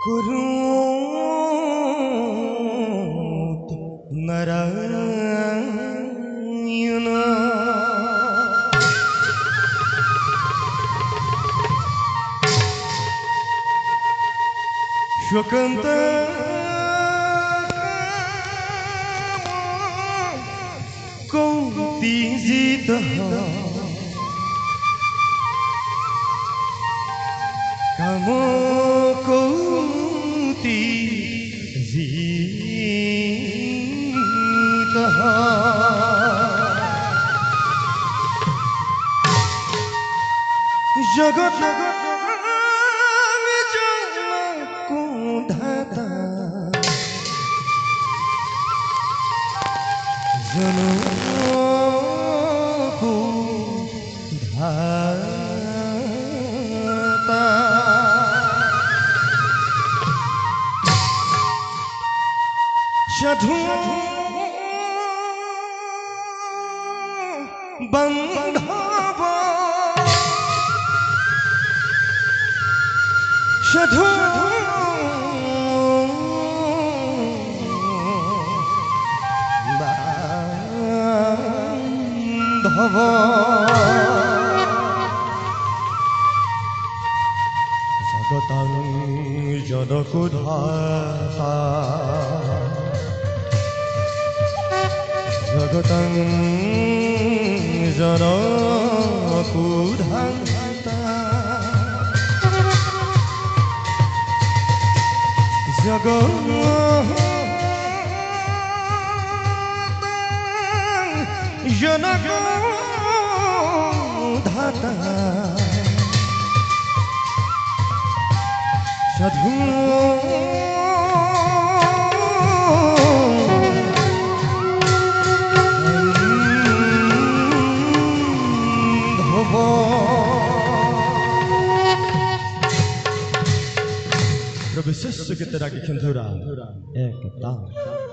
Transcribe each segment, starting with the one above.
कुरुत नारायण शोकंत कौंतीजित कामो कौंतीजित जगत जनों धाता साधु बंधव साधु जगतं जनकुधाता जगतं जनकुधाता जनकुधाता साधु विशेष के तरह की खंधुरा एक तार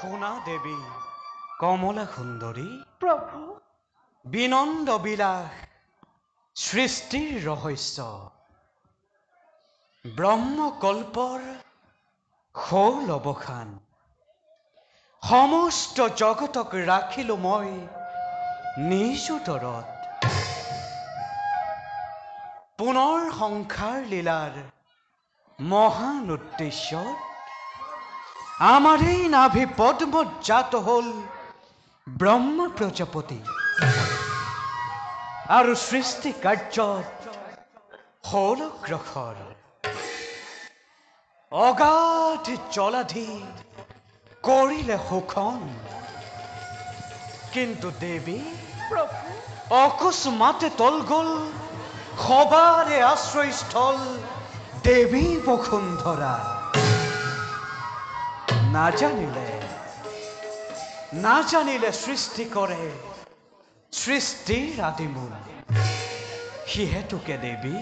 সোনা দেৱী কমলা সুন্দৰী প্ৰভু বিনন্দ বিলাস সৃষ্টিৰ ৰহস্য ব্ৰহ্মকল্পৰ খোল অৱসান সমস্ত জগতক ৰাখিলো মই নিজ উদৰত পুনৰ সংসাৰ লীলাৰ মহান উদ্দেশ্যত আমার এই নাভি পদ্মত জাত হল ব্রহ্ম প্রজাপতি আর সৃষ্টি কার্যত হল গ্রহর অগাধ জলাধি করিলে শোষণ কিন্তু দেবী প্ৰভু অকস্মাতে তল গল সবাৰে আশ্ৰয়স্থল দেবী বসুন্ধৰা না জানিলে সৃষ্টি কৰে সৃষ্টিৰ আদিমূল সিহেতুকে দেৱী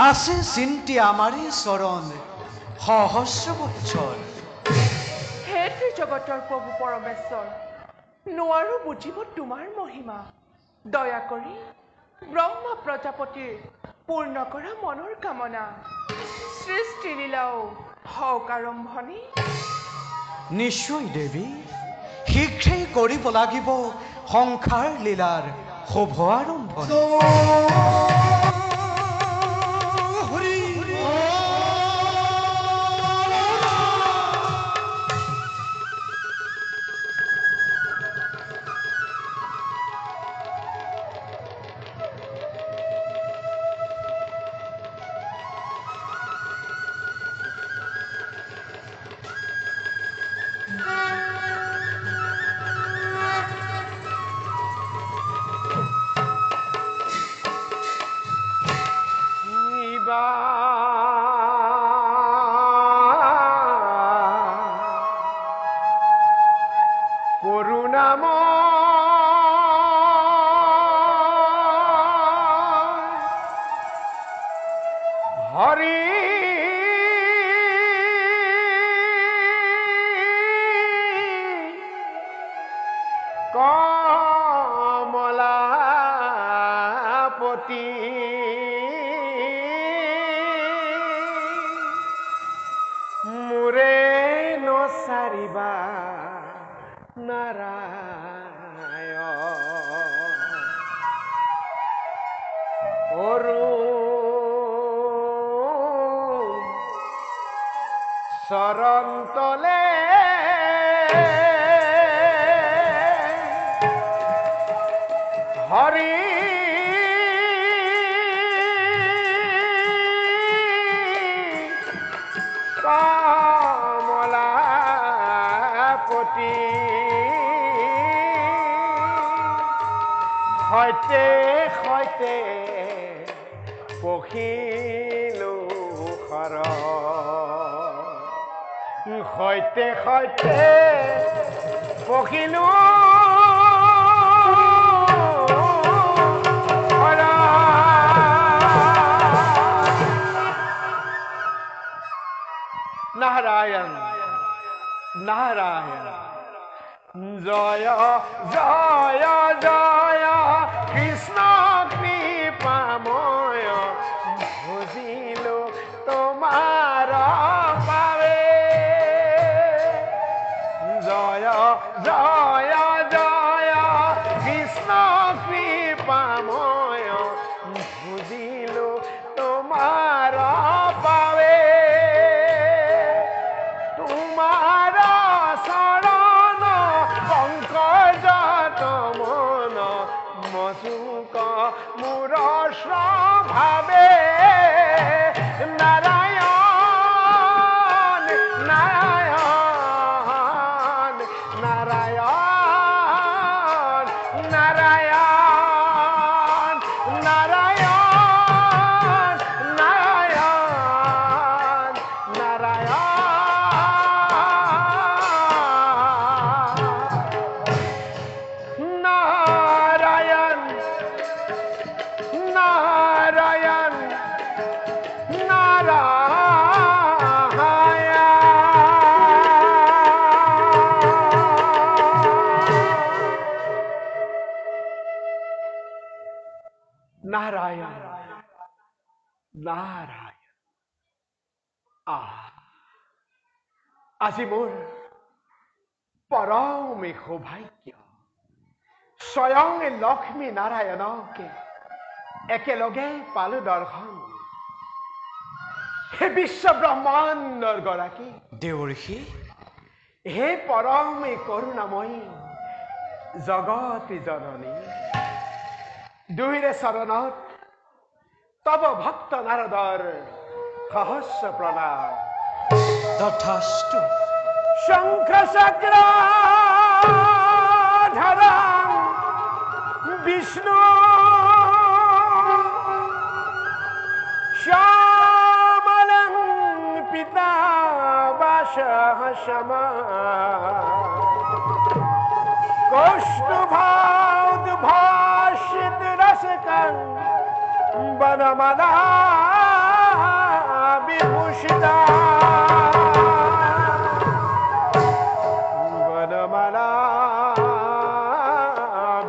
আছে চিন্তি আমাৰে চৰণ সহস্ৰ বৎসৰ হে ত্ৰিজগতৰ প্ৰভু পৰমেশ্বৰ নোৱাৰো বুজিব তোমাৰ মহিমা দয়া কৰি ব্ৰহ্মা প্ৰজাপতিৰ পূৰ্ণ কৰা মনৰ কামনা সৃষ্টি লীলাও হওক আৰম্ভণি নিশ্চয় দেৱী শীঘ্ৰেই কৰিব লাগিব সংসাৰ লীলাৰ শুভ আৰম্ভণি কমলাপতি মুৰে নসাৰিবা নাৰায়ণ অৰুণ শৰণ তলে হৰি কমলাপতি হইতে হইতে পখিলো খৰ সৈতে সৈতে পখিলো খৰ নাৰায়ণ নাৰায়ণ জয় জয় জয় কৃষ্ণ কৃপাময় বুজিলো তোমাৰ পাৱে জয় জয় জয় কৃষ্ণ কৃপাময় বুজিলো তোমাৰ পাৱে তোমাৰ চৰণ পংকজত মন মচুক মোৰ স্বভাৱে নাৰায়ণ নাৰায়ণ নাৰায়ণ নাৰায়ণ নাৰায়ণ নাৰায়ণ নাৰায়ণ নাৰায়ণ নাৰায়ণ নাৰায়ণ আজি মোৰ পৰমে সৌভাগ্য স্বয়ং লক্ষ্মী নাৰায়ণকে একেলগে পালো দৰ্শন হে বিশ্ব ব্ৰহ্মাণ্ডৰ গৰাকী দেৱৰ্ষি হে পৰমে কৰোণাময়ী জগতী জননী দুইৰে চৰণত তব ভক্ত নাৰদৰ সহস্ৰ প্ৰণাম তথাস্তু শঙ্খ চক্র ধরং বিষ্ণু শ্যামলং পিতাবাসম কৌষ্টুভোদ্ভাসিত রসকং বনমালা বিভূষিতা বনমালা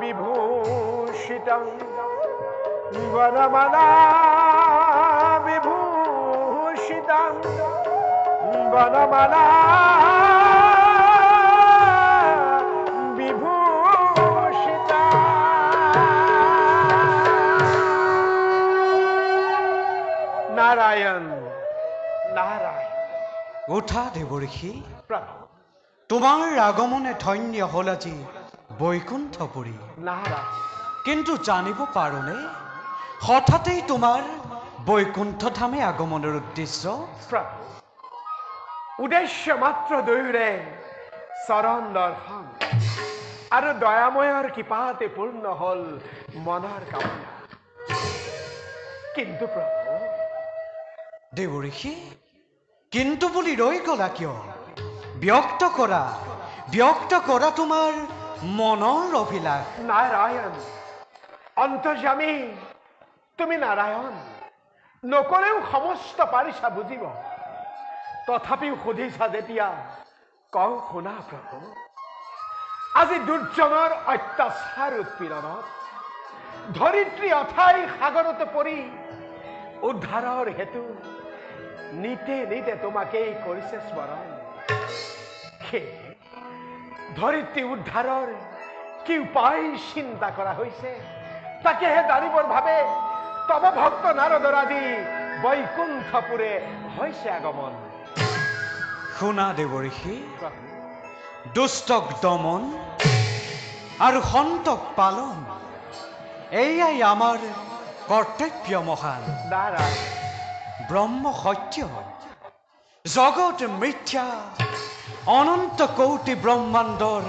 বিভূষিতং বনমালা বিভূষিতং বনমালা বিভূষিতা নারায়ণ নারায়ণ উঠা দেৱৰ্ষি প্ৰভু তোমাৰ আগমনে ধন্য হল আজি বৈকুণ্ঠপুৰী নাৰায়ণ কিন্তু জানিব পাৰোনে হঠাতেই তোমাৰ বৈকুণ্ঠ ধামে আগমনৰ উদ্দেশ্য প্ৰভু উদ্দেশ্য মাত্ৰ দুয়োৰে চৰণ দৰ্শন আৰু দয়াময়ৰ কৃপাতে পূৰ্ণ হল মনৰ কামনা কিন্তু প্ৰভু দেৱৰ্ষি কিন্তু বুলি ৰৈ গলা কিয় ব্যক্ত কৰা তোমাৰ মনৰ অভিলাষ নাৰায়ণ অন্তৰ্যামী তুমি নাৰায়ণ নকলেও সমস্ত পাৰিছা বুজিব তথাপিও সুধিছা যেতিয়া কওঁ শুনা প্ৰভু আজি দুৰ্জনৰ অত্যাচাৰ উৎপীড়নত ধৰিত্ৰী অথাই সাগৰত পৰি উদ্ধাৰৰ হেতু নিতে নিতে তোমাকেই কৰিছে স্মৰণ ধৰিত্ৰী উদ্ধাৰৰ কি উপায় চিন্তা কৰা হৈছে তাকেহে জানিবৰ ভাৱে তব ভক্ত নাৰদৰ আজি বৈকুণ্ঠপুৰে হৈছে আগমন শুনা দেৱৰ্ষি দুষ্টক দমন আৰু সন্তক পালন এয়াই আমাৰ কৰ্তব্য মহান নাৰায়ণ ব্ৰহ্ম সত্য জগত মিথ্যা অনন্ত কৌটি ব্ৰহ্মাণ্ডৰ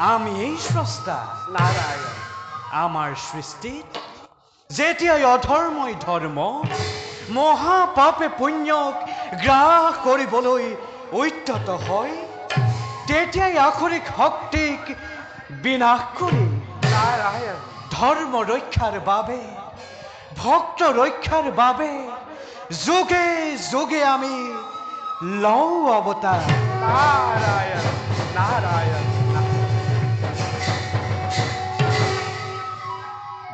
আমি এই স্ৰষ্টা নাৰায়ণ আমাৰ সৃষ্টিত যেতিয়াই অধৰ্মই ধৰ্ম মহাপাপে পুণ্যক গ্ৰাস কৰিবলৈ উদ্যত হয় তেতিয়াই আখৰিক শক্তিক বিনাশ কৰি নাৰায়ণ ধৰ্ম ৰক্ষাৰ বাবে ভক্ত ৰক্ষাৰ বাবে যুগে যুগে আমি লওঁ অৱতাৰ। নাৰায়ণ নাৰায়ণ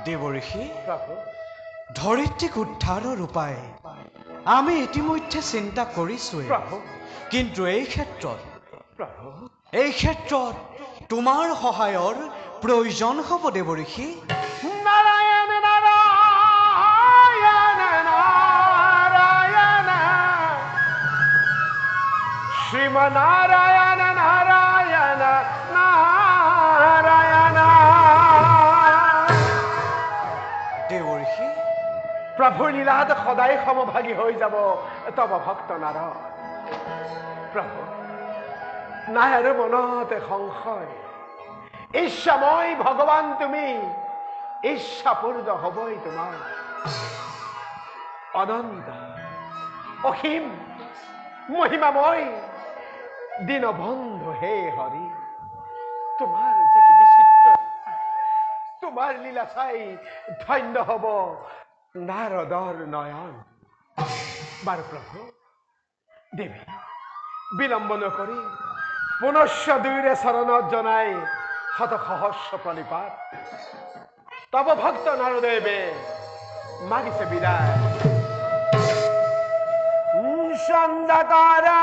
দেৱঋষি প্ৰভু ধৰিত্ৰীক উদ্ধাৰৰ উপায় আমি ইতিমধ্যে চিন্তা কৰিছোৱে, প্ৰভু কিন্তু এই ক্ষেত্ৰত প্ৰভু তোমাৰ সহায়ৰ প্ৰয়োজন হ'ব দেৱঋষি। নাৰায়ণ নাৰায়ণ নাৰায়ণ শ্ৰীমনাৰায়ণ নাৰায়ণ নাৰায়ণ দেৱঋষি প্ৰভুৰ লীলাত সদায় সমভাগী হৈ যাব তব ভক্ত নাৰ। প্ৰভু নাই আৰু মনতে সংশয়, ইচ্ছাময় ভগৱান তুমি, ইচ্ছাপূৰ্ণ হবই তোমাৰ। অনন্ত অসীম মহিমাময় দীনবন্ধু হে হৰি, তোমাৰ যে কি বিচিত্ৰ, তোমাৰ লীলা চাই ধন্য হব নাৰদৰ নয়ন। বাৰু প্ৰভু দেৱী বিলম্ব নকৰি পুনশ্চ দুয়োৰে চৰণত জনাই শত সহস্ৰ প্ৰণিপাত। তব ভক্ত নাৰদেৱে মাগিছে বিদায়। চন্দাকাৰা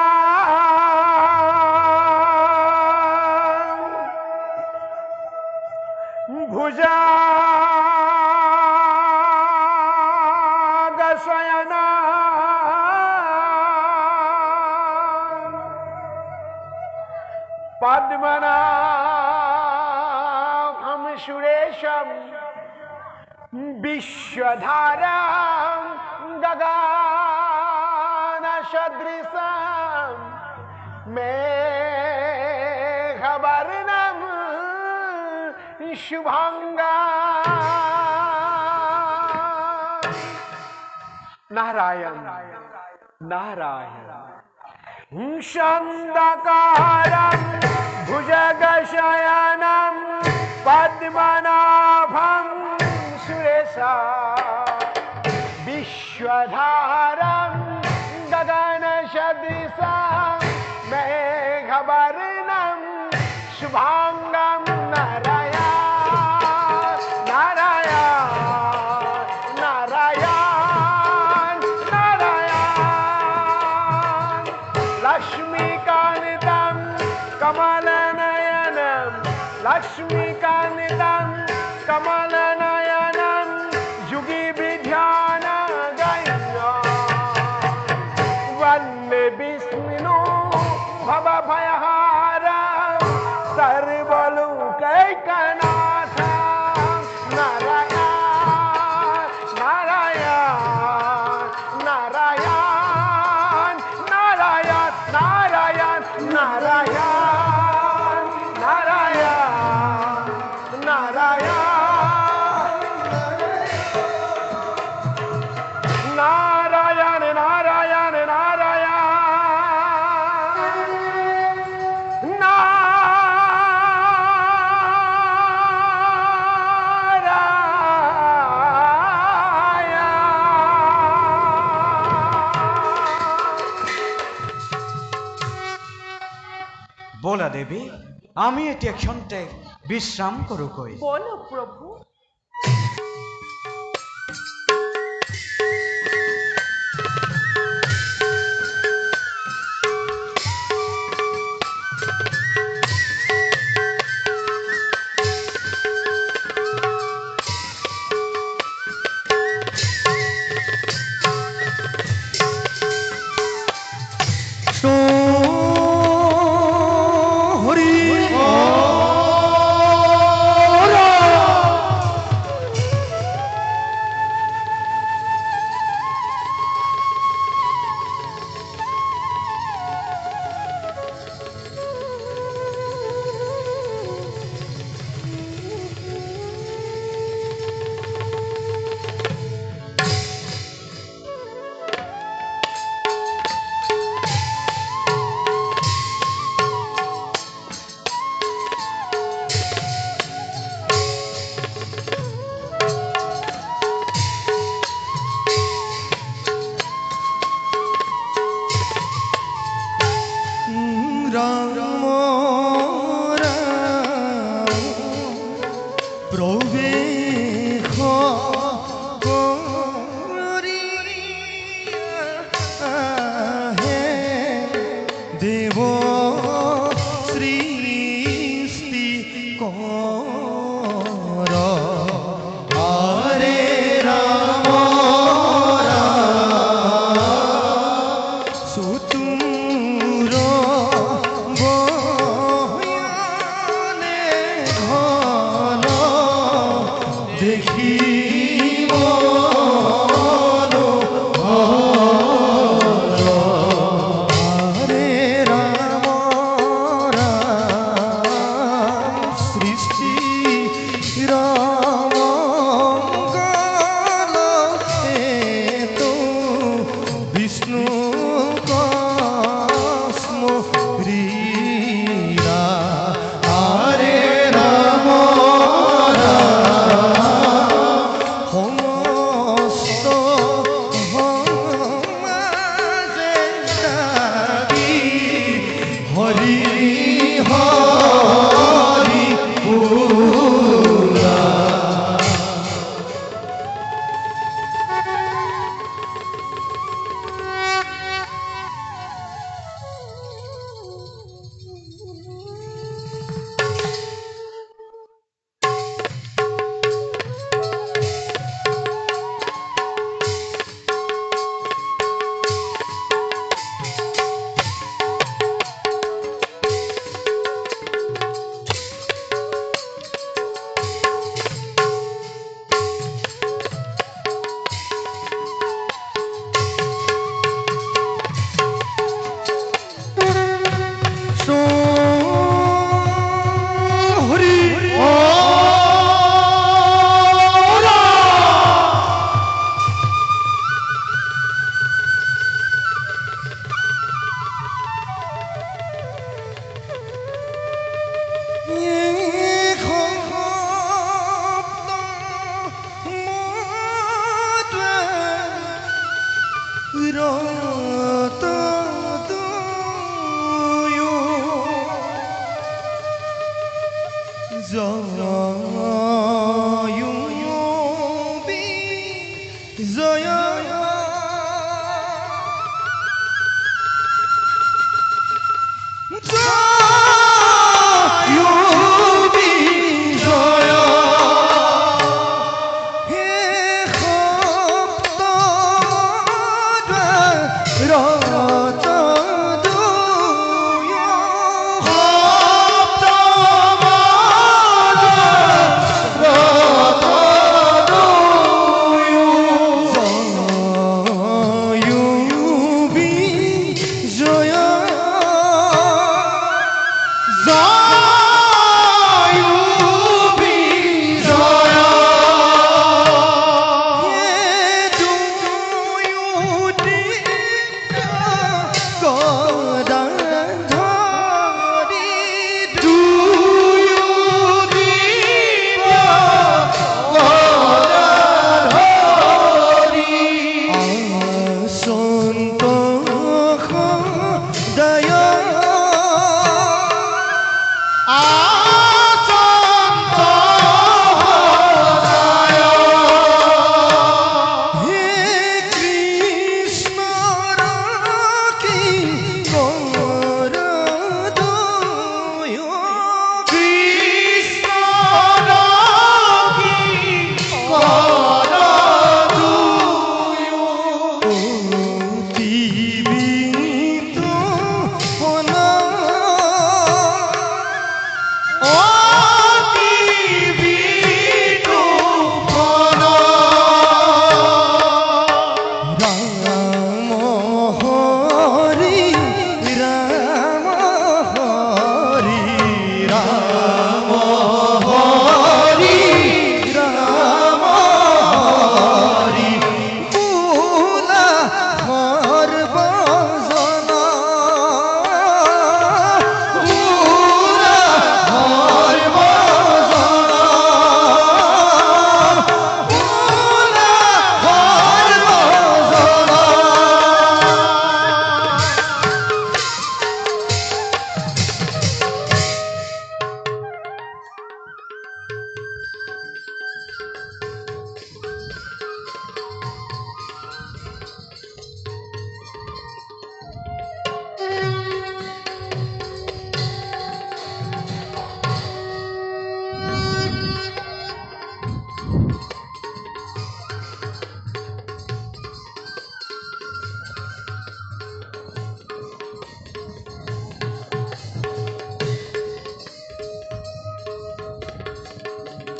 ভুজা শয়না পদ্মনাভম সুরেশম বিশ্বধারাম গগন সদৃশম মেঘবর্ণম শুভঙ্গম। নারায়ণ নারায়ণ চন্দাকারম ভুজগশয়নম পদ্মনাভম সুরেশা বিশ্বধারম গগন সদৃশম মেঘবর্ণম শুভাঙ্গম। নারায়ণ নারায়ণ নারায়ণ নারায়ণ লক্ষ্মীকান্తం কমলনয়নম লক্ষ্মীকান্తం কমলনয়নম যুগি বিধ্যান वन्दे विष्णु भव भयहारा सर्वलोकैकनाथ। नारायण नारायण नारायण नारायण नारायण नारायण नारायण नारायण नारायण नारायण বলা দেৱী আমি এতিয়া ক্ষন্তে বিশ্ৰাম কৰোঁগৈ। বলো প্ৰভু।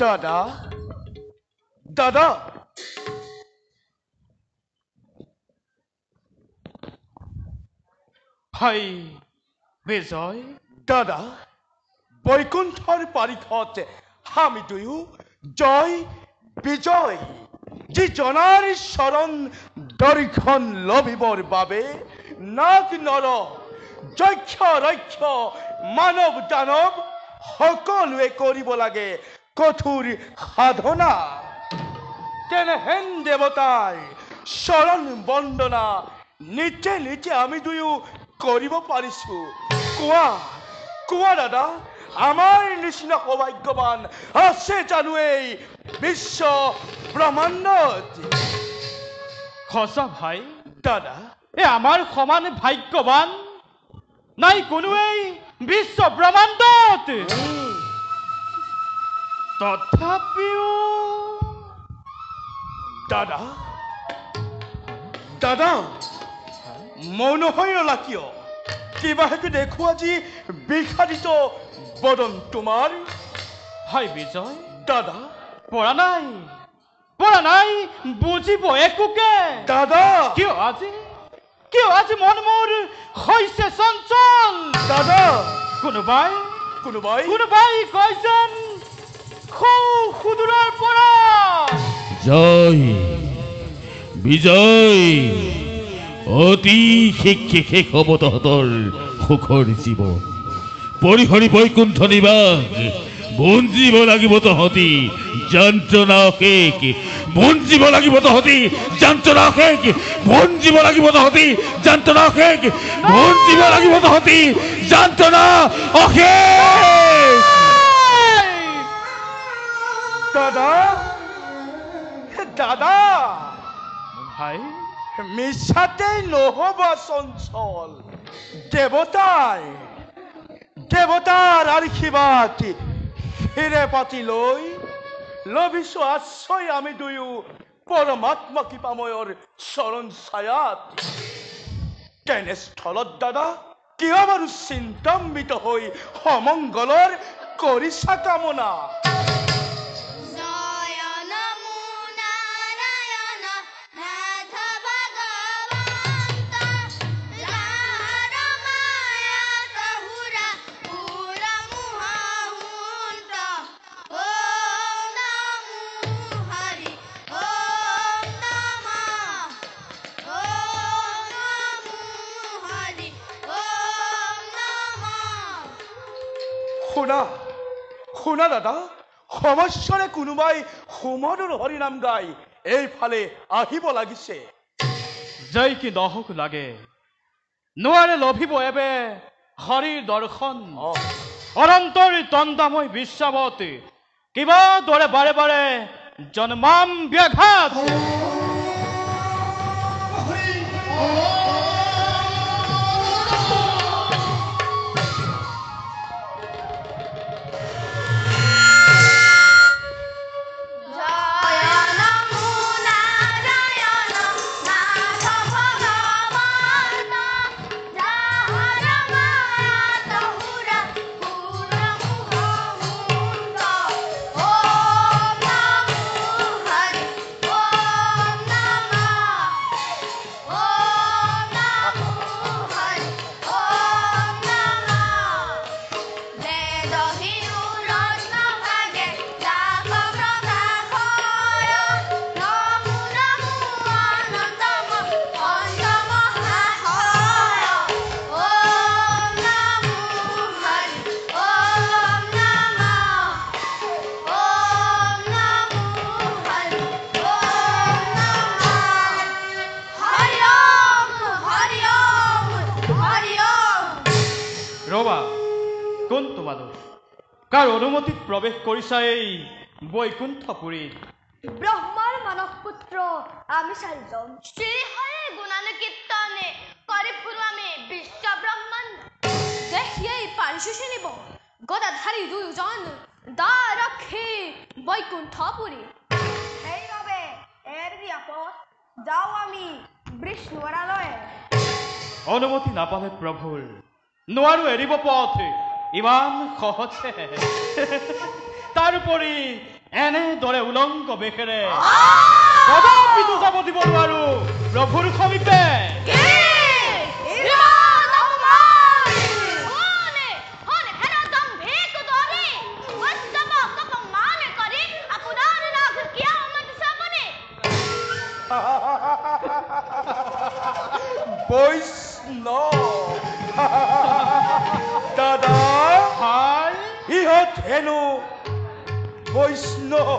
দাদা দাদা হাই বিজয় দাদা বৈকুণ্ঠৰ পাৰিখত আমি দুয়ো জয় বিজয় যিজনাৰ শৰণ দৰ্শন লভিবৰ বাবে নাগ নৰ যক্ষ ৰক্ষ মানৱ দানৱ সকলোৱে কৰিব লাগে কঠোৰ সাধনা তেনেহেন দেৱতাৰ শৰণ বন্দনা নিচে নিচে আমি দুয়ো কৰিব পাৰিছো কোৱা কোৱা দাদা আমাৰ নিচিনা সৌভাগ্যৱান আছে জানো এই বিশ্ব ব্ৰহ্মাণ্ডত সঁচা ভাই দাদা এ আমাৰ সমান ভাগ্যৱান নাই কোনোৱেই বিশ্ব ব্ৰহ্মাণ্ডত তথাপিও দাদা দাদা মৌন হৈ ৰলা কিয় কিবা হেতু দেখো আজি বিষাদিত বদন তোমাৰ হাই বিজয় দাদা পৰা নাই বুজিব একোকে দাদা কিয় আজি মন মোৰ হৈছে চঞ্চল দাদা কোনোবাই কোনোবাই কৈছেন সুদূৰৰ পৰা জয় বিজয় অতি শেষ হ'ব তহঁতৰ সুখৰ জীৱন পৰিহৰি বৈকুণ্ঠ নিবাস বঞ্জিব লাগিব তহঁতি যন্ত্ৰণা শেষ বঞ্জিব লাগিব তহঁতি যন্ত্ৰণা শেষ বঞ্জিব লাগিব তহঁতি যন্ত্ৰণা শেষ বঞ্জিব লাগিব তহঁতি যন্ত্ৰণা অশেষ দাদা দাদা ভাই মিছাতেই নহ'ব চঞ্চল দেৱতাৰ আশীৰ্বাদ ফিৰে পাতি লৈ লভিছো আশ্ৰয় আমি দুয়ো পৰমাত্মা কৃপাময়ৰ চৰণ ছায়াত তেনেস্থলত দাদা কিয় বাৰু চিন্তান্বিত হৈ সমংগলৰ কৰিছা কামনা শুনা দাদা সমস্যাৰে কোনোবাই সুমধুৰ হৰিনাম গাই এইফালে আহিব লাগিছে জয় কি নহওক লাগে নোৱাৰে লভিব এবে হৰিৰ দৰ্শন অনন্তৰ তন্দাময় বিশ্বাৱত কিবা দৰে বাৰে বাৰে জন্মাম ব্যাঘাত কাৰ অনুমতিত প্ৰৱেশ কৰিছা এই বৈকুণ্ঠপুৰীত ব্ৰহ্মাৰ মানস পুত্ৰ আমি চাৰিজন শ্ৰীহৰে গুণানুকীৰ্তনে কৰি ফুৰামে বিশ্ব ব্ৰহ্মাণ্ড দেখিয়েই পাৰিছো চিনিব গদাধাৰী দুয়োজন দ্বাৰক্ষী বৈকুণ্ঠপুৰী সেইবাবে এৰি আপত যাওঁ আমি বিষ্ণুৰালয়ে অনুমতি নাপালে প্ৰভুৰ নোৱাৰো এৰিব পথ ইমান সহজে তাৰোপৰি এনেদৰে উলংগ বেশেৰে কদাপিতো যাব দিব নোৱাৰো প্ৰভুৰ সমীপে দাদা ইহঁত হেনো বৈষ্ণৱ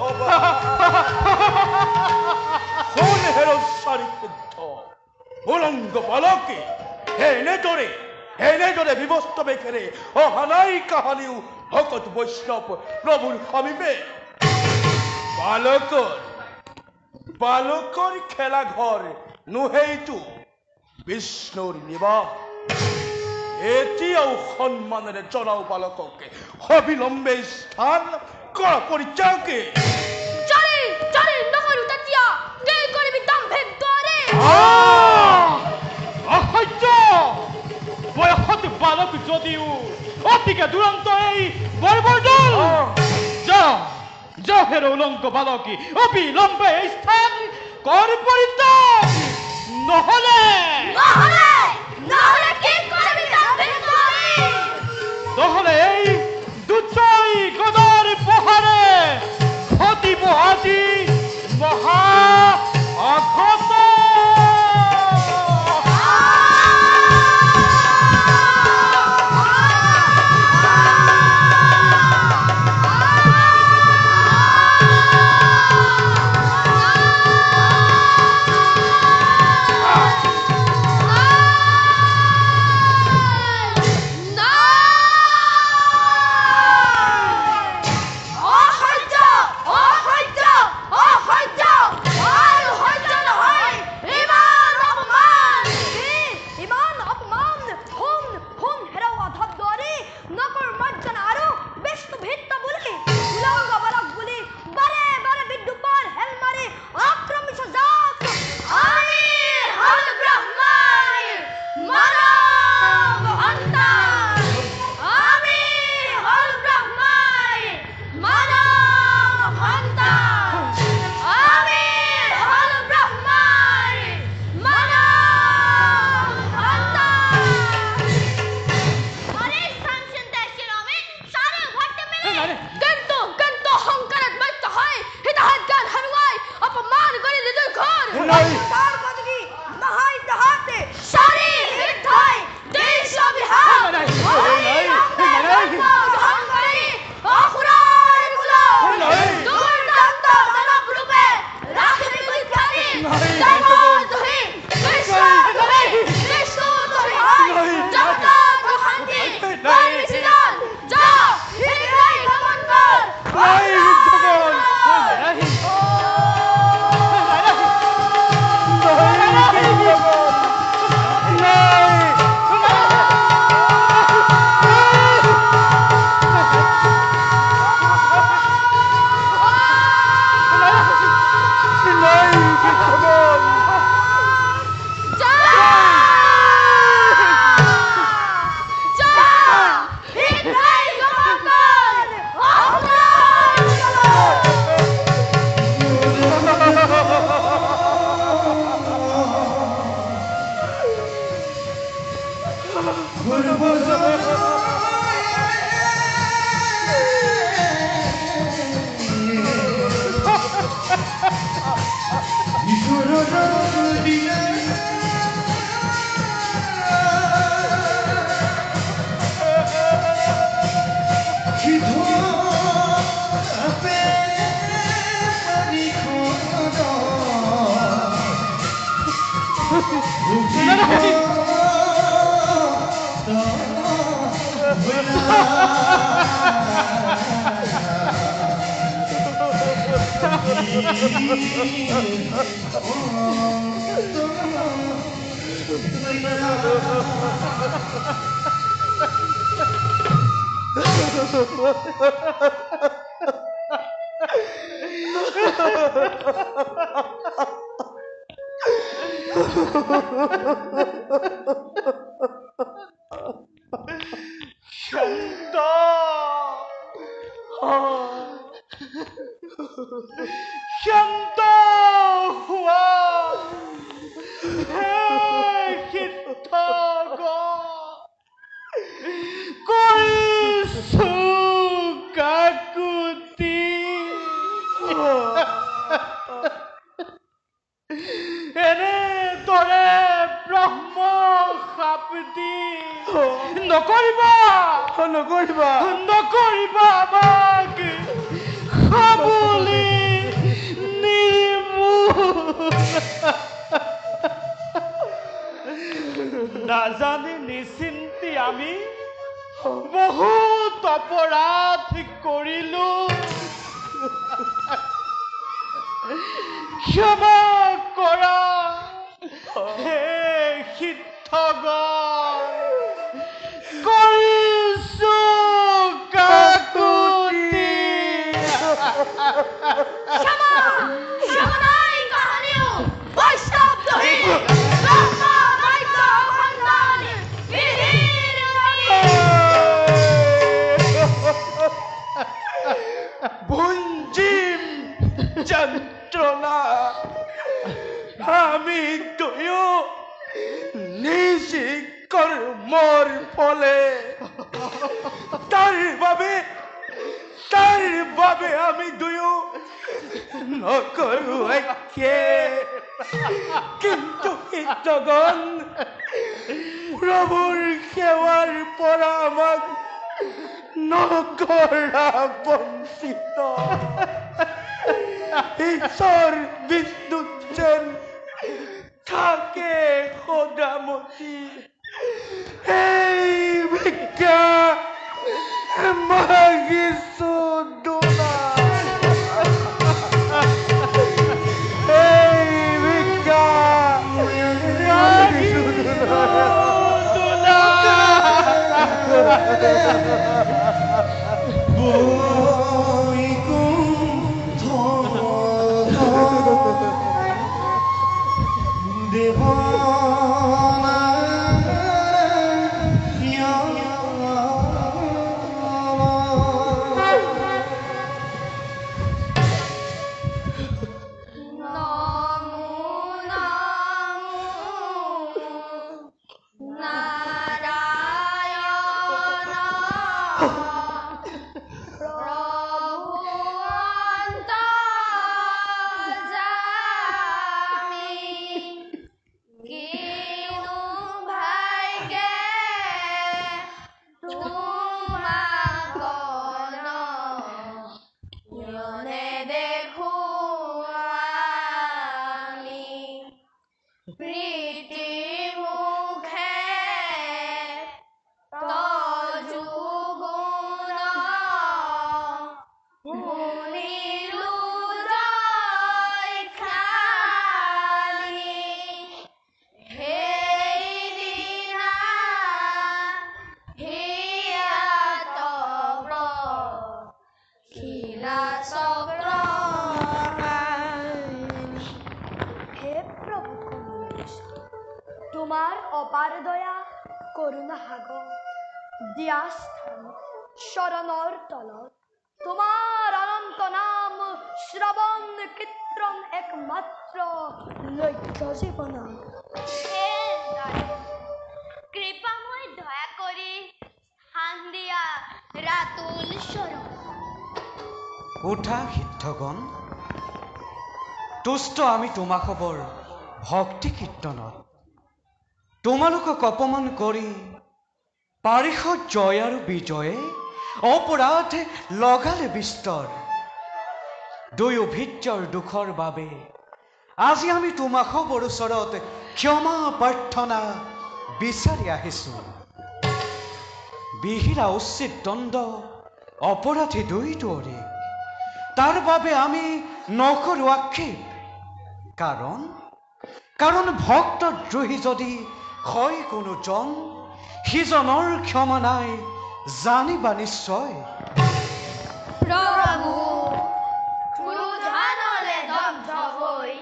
সোণেৰ চাৰিশুদ্ধ উলংগ বালকে এনেদৰে বিবস্ত বেশেৰে অহা নাই কাহানিও ভকত বৈষ্ণৱ প্ৰভুৰ সমীপে বালকৰ খেলা ঘৰ নোহেইটো বিষ্ণুৰ নিবাস এতিয়াও সন্মানেৰে জনাও বালককে অবিলম্বে স্থান কৰা পৰিত্যাগে বয়সত বালক যদিও অতিকে দুৰন্ত এই বৰবৰদল যা হেৰ উলংগ বালকী অবিলম্বে এই স্থান কৰ পৰিত্যাগ নহলে এই দুচৈ গদাৰ পহাৰে ঘটিব আজি মহা অঘট শান্ত শান্ত হোৱা হে সিদ্ধ কৈছো কাকুতি এনেদৰে ব্ৰহ্ম শাব্দি নকৰিবা নকৰিবা নকৰিবা আমাক খাবলি নাজানি নিচিন্তি আমি বহুত অপৰাধ কৰিলো ক্ষমা কৰা হে সিদ্ধগণ কৰিছো কাকুতি ভঞ্জিম যন্ত্ৰণা আমি দুয়ো নিজ কৰ্মৰ ফলে তাৰ বাবে আমি দুয়ো নকৰু একে কিন্তু হিতগণ প্ৰভুৰ সেৱাৰ পৰা আমাক নকৰা বঞ্চিত ঈশ্বর বিদ্যুৎ যেন থাকে সদামতি এই ভিক্ষা মাগিছো দোলা এই ভিক্ষা মাগিছো দোলা তোমার অপার দয়া করুণা হাগর দিয়া স্থান শরণর তলত তোমার অনন্ত নাম শ্রবণ কীর্তন একমাত্র লক্ষ্য জীবন কৃপাময় দয়া উঠা সিদ্ধগণ, তুষ্ট আমি তোমাক খবৰ ভক্তি কীৰ্তনত। তোমালোকক অপমান কৰি পাৰিষদ জয় আৰু বিজয়ে অপৰাধ লগালে বিস্তৰ। দুয়ো ভিৰ্যৰ দুখৰ বাবে আজি আমি তোমাক খবৰ ওচৰত ক্ষমা প্ৰাৰ্থনা বিচাৰি আহিছো। বিহিৰা উচিত দণ্ড অপৰাধী দুয়োৰে, তাৰ বাবে আমি নকৰো আক্ষেপ। কাৰণ ভক্তদ্ৰোহী যদি হয় কোনোজন, সিজনৰ ক্ষমা নাই জানিবা নিশ্চয়। প্ৰভু ক্ৰোধানলে দগ্ধ হৈ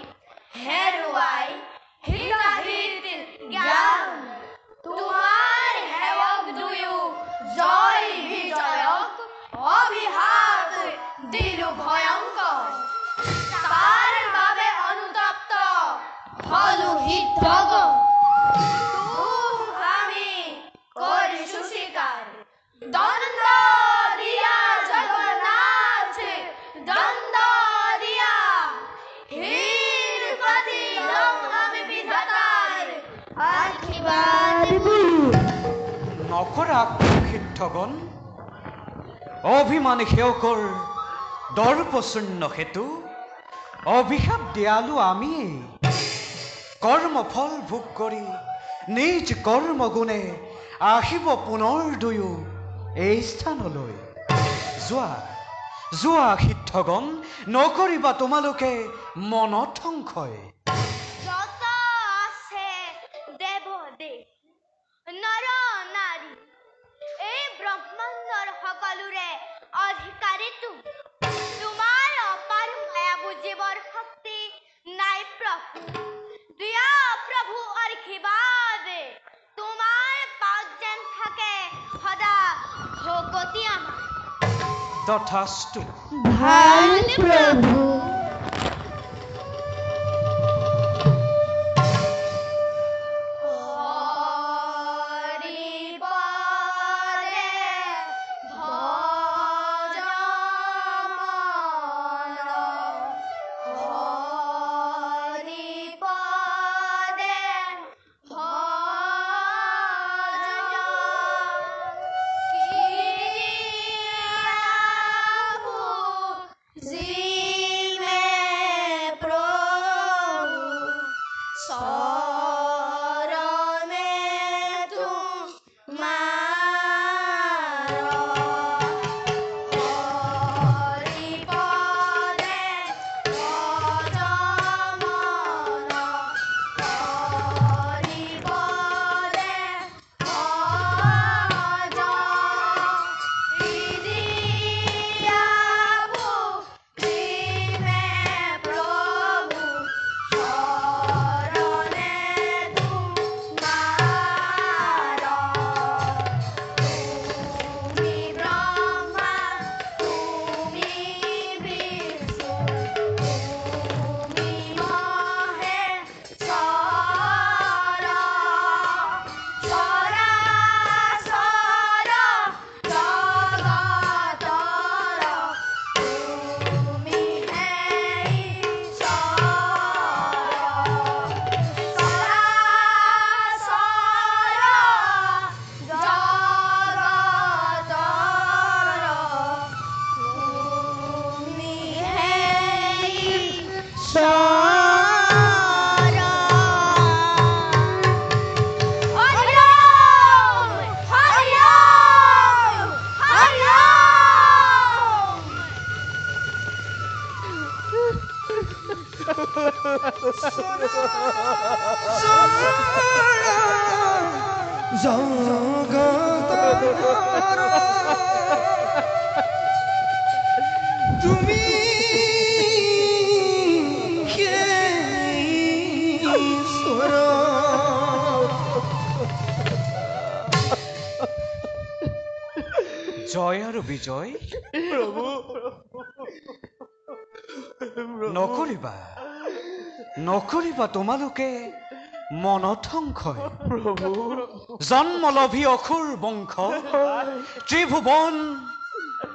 হেৰুৱাই হিতাহিত জ্ঞান, তোমাৰ সেৱক দুয়ো জয় বিজয়ক অভিশাপ দিলো ভয়ংকৰ। তাৰ বাবে অনুতপ্ত হলো সিদ্ধগণ, দুখ আমি কৰিছো স্বীকাৰ। দণ্ড দিয়া জগন্নাথ, দণ্ড দিয়া হীনপতি লম আমি বিধাতাৰ আশীৰ্বাদ। নকৰা সিদ্ধগণ, অভিমানী সেৱকৰ দৰ্পশূন্য হেতু অভিশাপ দিয়ালো আমিয়েই। কৰ্মফল ভোগ কৰি নিজ কৰ্মগুণে আহিব পুনৰ দুয়ো এই স্থানলৈ। যোৱা সিদ্ধগণ, নকৰিবা তোমালোকে মনত সংশয়। যত আছে দেৱদেৱ নৰ নাৰী, এই ব্ৰহ্মাণ্ডৰ সকলোৰে অধিকাৰী তুমি। তোমাৰ অপাৰ মায়া বুজিবৰ শক্তি নাই প্ৰভু। দিয়া প্ৰভু আশীৰ্বাদ, তোমাৰ পাদ যেন থাকে সদা ভকতি আমাৰ। তথাস্তু। ভাল প্ৰভু। তুমি জয় আৰু বিজয় নকৰিবা তোমালোকে মনত সংশয়। জন্মলভী অসুৰ বংশ ত্ৰিভুৱন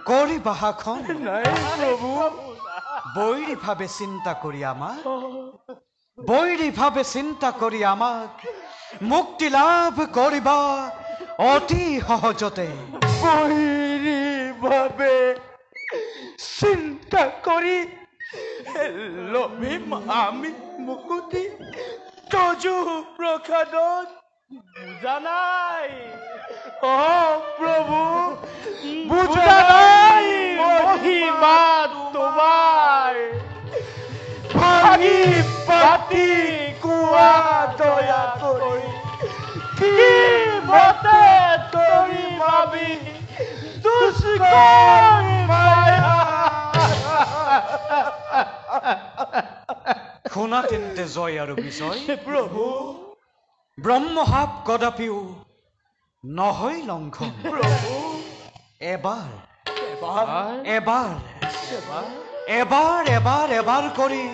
কৰিবা শাসন নাই প্ৰভু বৈৰীভাৱে চিন্তা কৰি আমাক বৈৰীভাৱে চিন্তা কৰি আমাক মুক্তি লাভ কৰিবা অতি সহজতে বৈৰীভাৱে চিন্তা কৰি লভিম আমি মুকুতি তজু প্ৰসাদত বুজা নাই প্ৰভু বুজা নাই মহিমা তোমাৰ ভাঙি পাতি কোৱা দয়া কৰি কি মতে তৰি ভাবি দুষ্কৰ মায়া শুনা তেন্তে জয় আৰু বিজয় প্ৰভু ব্ৰহ্মসাপ কদাপিও নহয় লংঘন প্ৰভু এবাৰ এবাৰ এবাৰ এবাৰ এবাৰ এবাৰ কৰি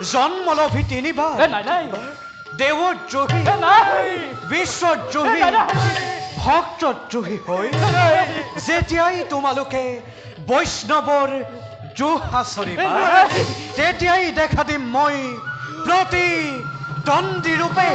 জন্মলভি তিনিবাৰ নাই নাই দেৱদ্ৰোহী নাই বিশ্বদ্ৰোহী ভক্তদ্ৰোহী হৈ যেতিয়াই তোমালোকে বৈষ্ণৱৰ জোহ আচৰিবা তেতিয়াই দেখা দিম মই প্ৰতি দণ্ডী ৰূপে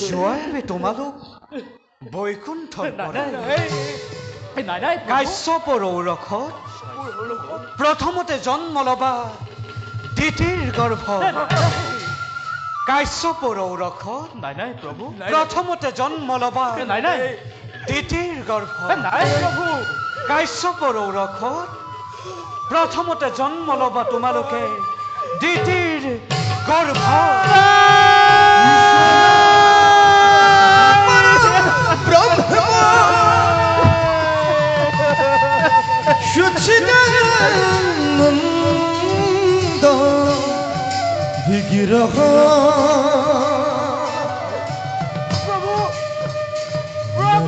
যোৱা তোমালোক বৈকুণ্ঠৰ কাশ্যপৰ ঔৰসত প্ৰথমতে জন্ম লবা দিতিৰ গৰ্ভ কাশ্যপৰ ঔৰসত নাই নাই প্ৰভু প্ৰথমতে জন্ম লবা নাই নাই দিতিৰ গৰ্ভ নাই প্ৰভু কাশ্যপৰ ঔৰসত প্ৰথমতে জন্ম লবা তোমালোকে দিতিৰ গৰ্ভ সচিদানন্দ বিগ্ৰহ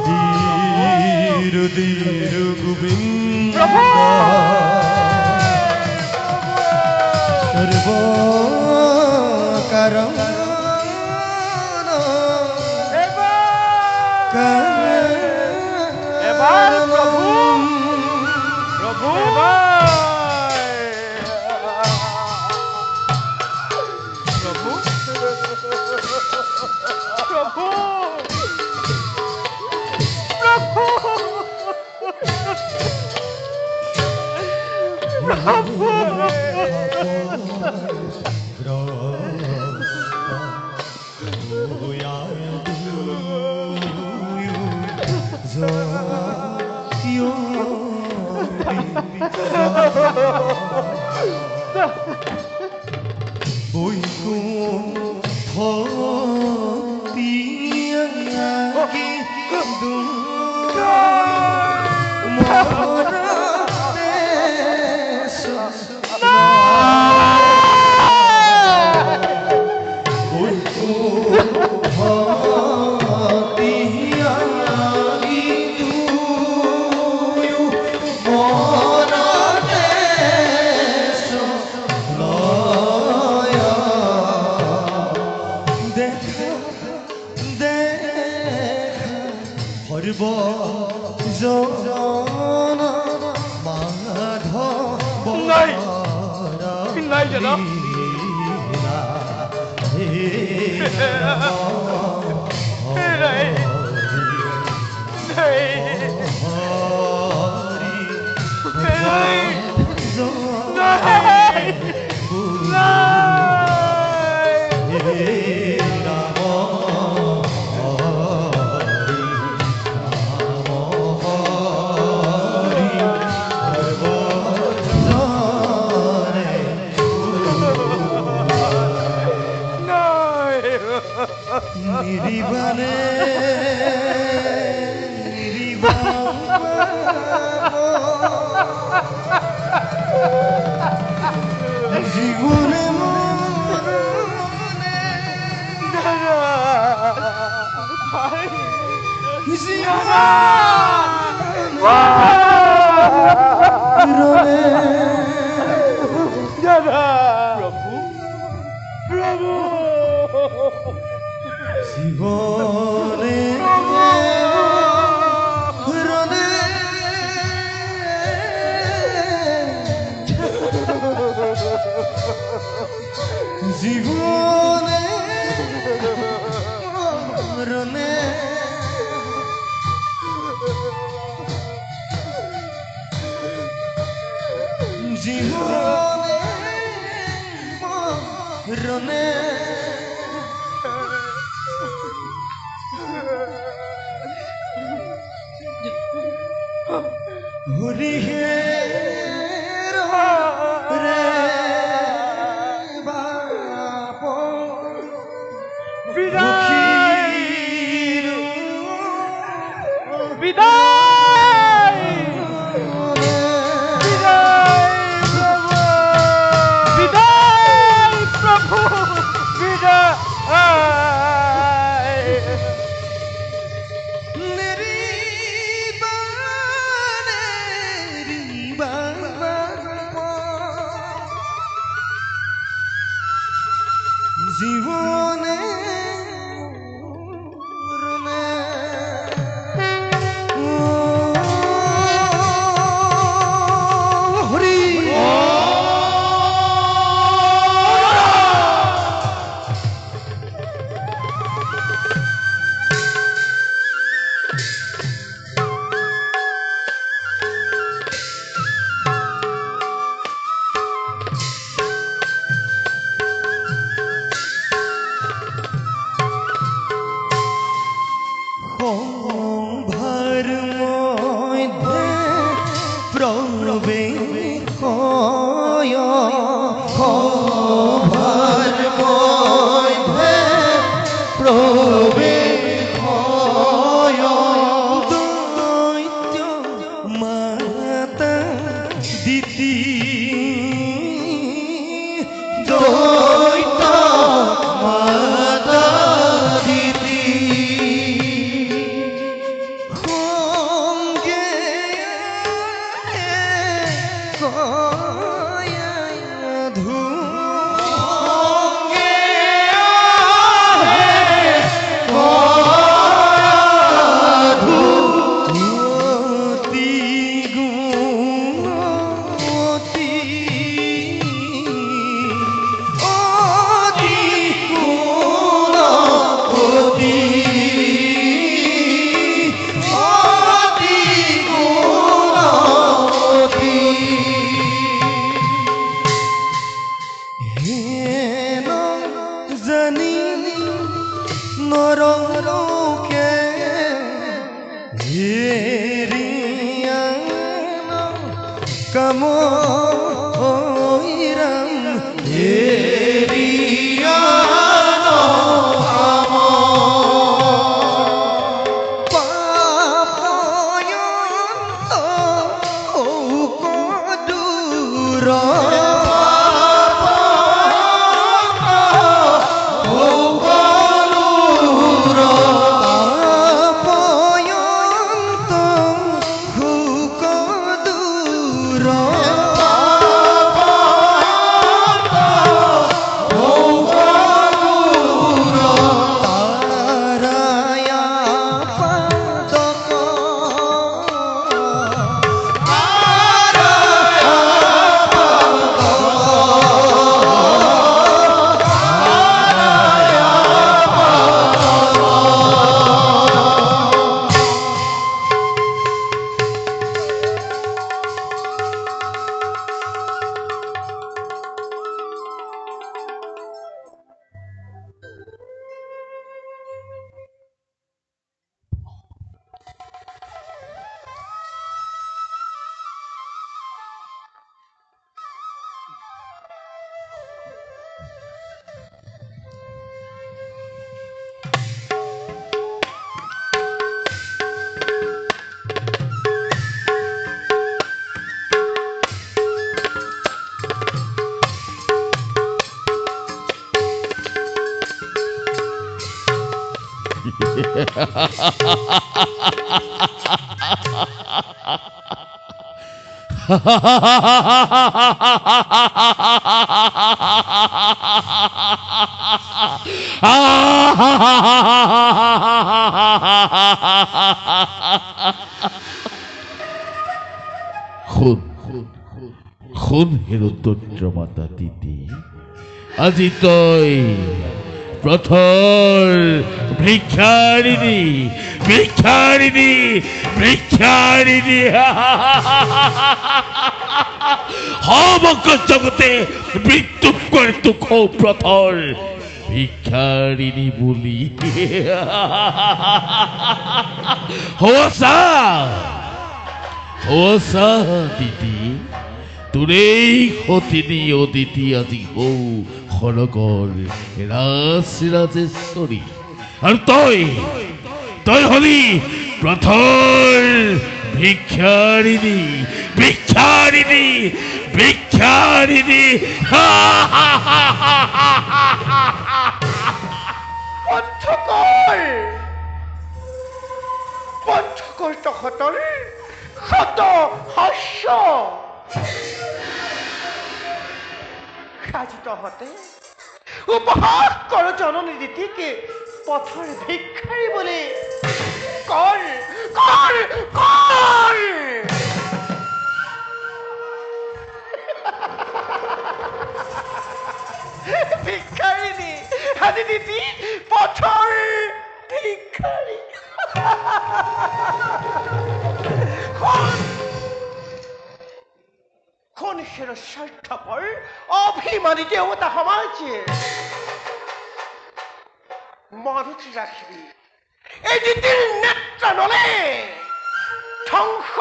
ধীৰ ধীৰ গোবিন্দ সৰ্ব কাৰণ এবাৰ প্ৰভু প্ৰভু নাই দাদা জীবনে জীবনে জীবনে মরণে জীবনে মরণে হরি হে রে জীবনে ভার মধ্যে প্রবেশ হয় ভার মধ্যে প্রবেশ হয় দৈত্য মাতা দিতি দৈত্য মাতা দিতি নরকে কামইরাম হেরিয়ানো কাম পাপয়ন্ত ঔকদুর পাপয়ন্ত হুকদুর শুন হেৰুদত্ত মাতা দিদি, আজি তই প্ৰথৰ ভিক্ষাৰিণী সমগ্ৰ জগতে মৃত্যুক কৰে তোক প্ৰথৰ ভিক্ষাৰিণী বুলি সঁচা দিদি, তোৰেই সতিনী অদিতি আজি হৌ সৰগৰ ৰাজেশ্বৰী, আৰু তই হলি প্ৰথৰ ভিক্ষাৰিণী। পঞ্চকৰ তহঁতৰ শত হাস্য। আজি তহঁতে উপহাস কৰ জননী দিতিকে পথৰ ভিক্ষাৰী বুলি। কৰ ভিক্ষাৰিণী আজি দিতি পথৰ ভিক্ষাৰী। কোন স্বাৰ্থপৰ অভিমানী দেৱতা সমাজে মনত ৰাখিবি, এই নীতিৰ নেত্ৰা নলে ধ্বংস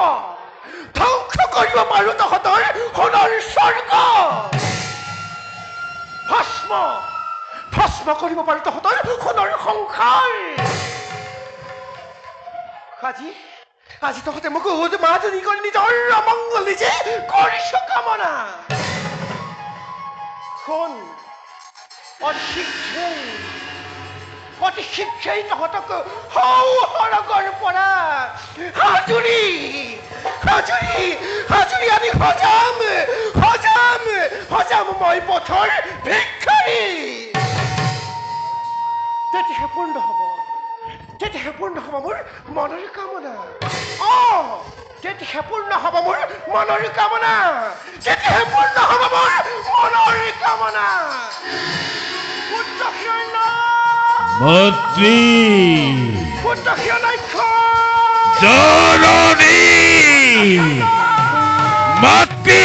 কৰিব পাৰো তহঁতৰ সোণৰ স্বৰ্গ। ভস্ম কৰিব পাৰো তহঁতৰ সোণৰ সংসাৰ। আজি তহঁতে মোক মাজনী কৰি নিজৰ অমংগল নিজে কৰিছ কামনা। শুন, অতি শীঘ্ৰেই তহঁতক সৰগৰ পৰা হাজুৰি আনি সজাম মই পথৰ ভিক্ষাৰী। তেতিয়াহে পূৰ্ণ হ'ব মোৰ মনৰ কামনা। তেতিয়াহে পূৰ্ণ হ'ব মোৰ মনৰ কামনা। মন্ত্ৰী জননী মাতৃ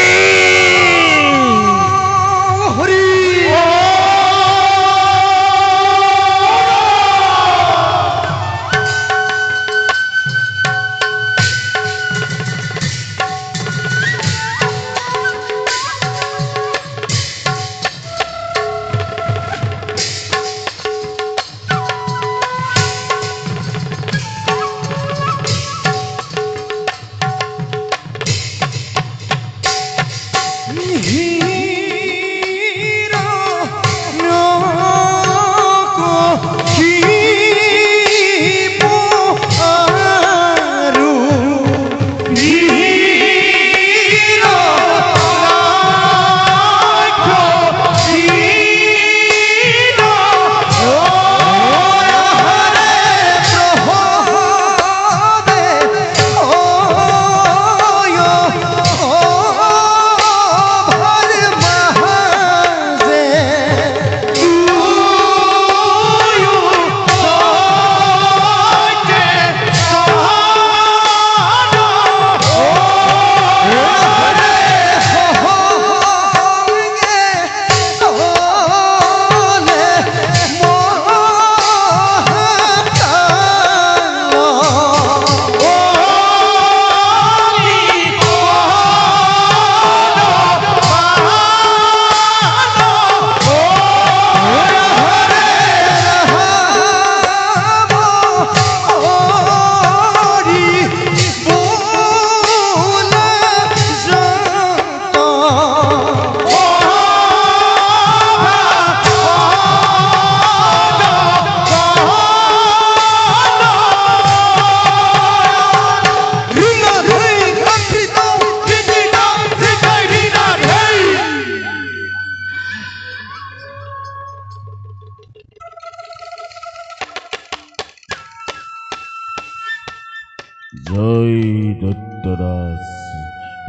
জয় দত্তদাস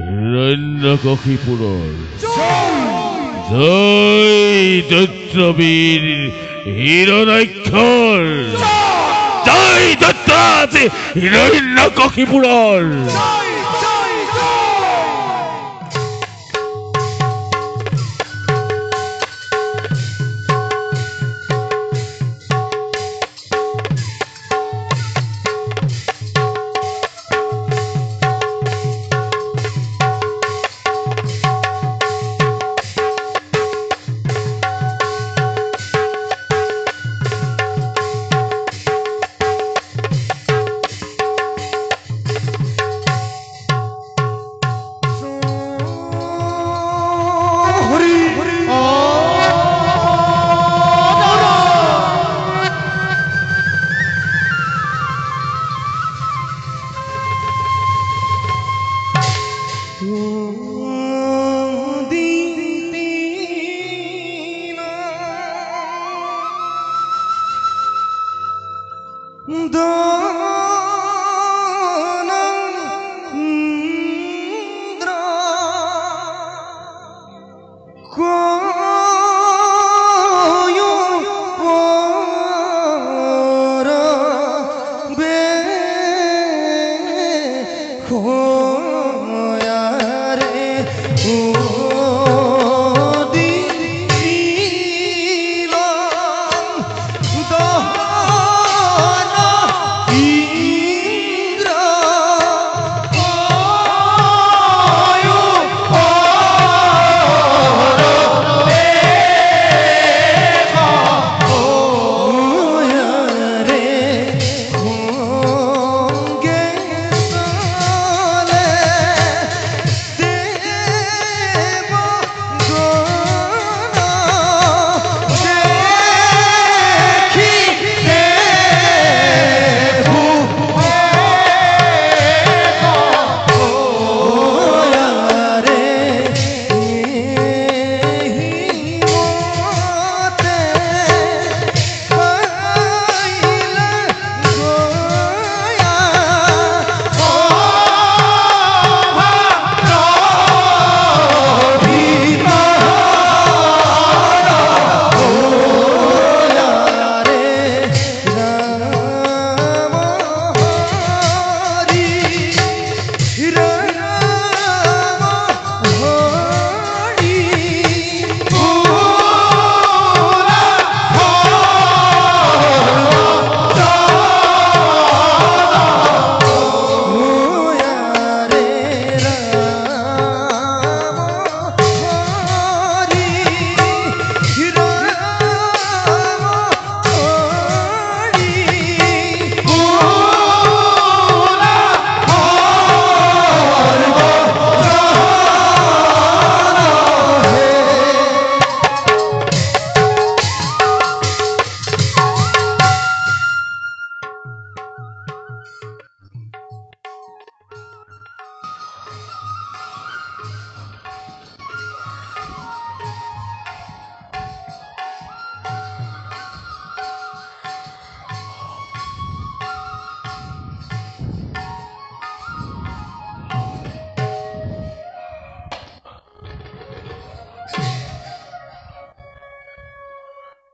হিৰণ্যকশিপুৰৰ জয় দত্তবীৰ হিৰণ্যাক্ষৰ জয় দত্তদাস হিৰণ্যকশিপুৰৰ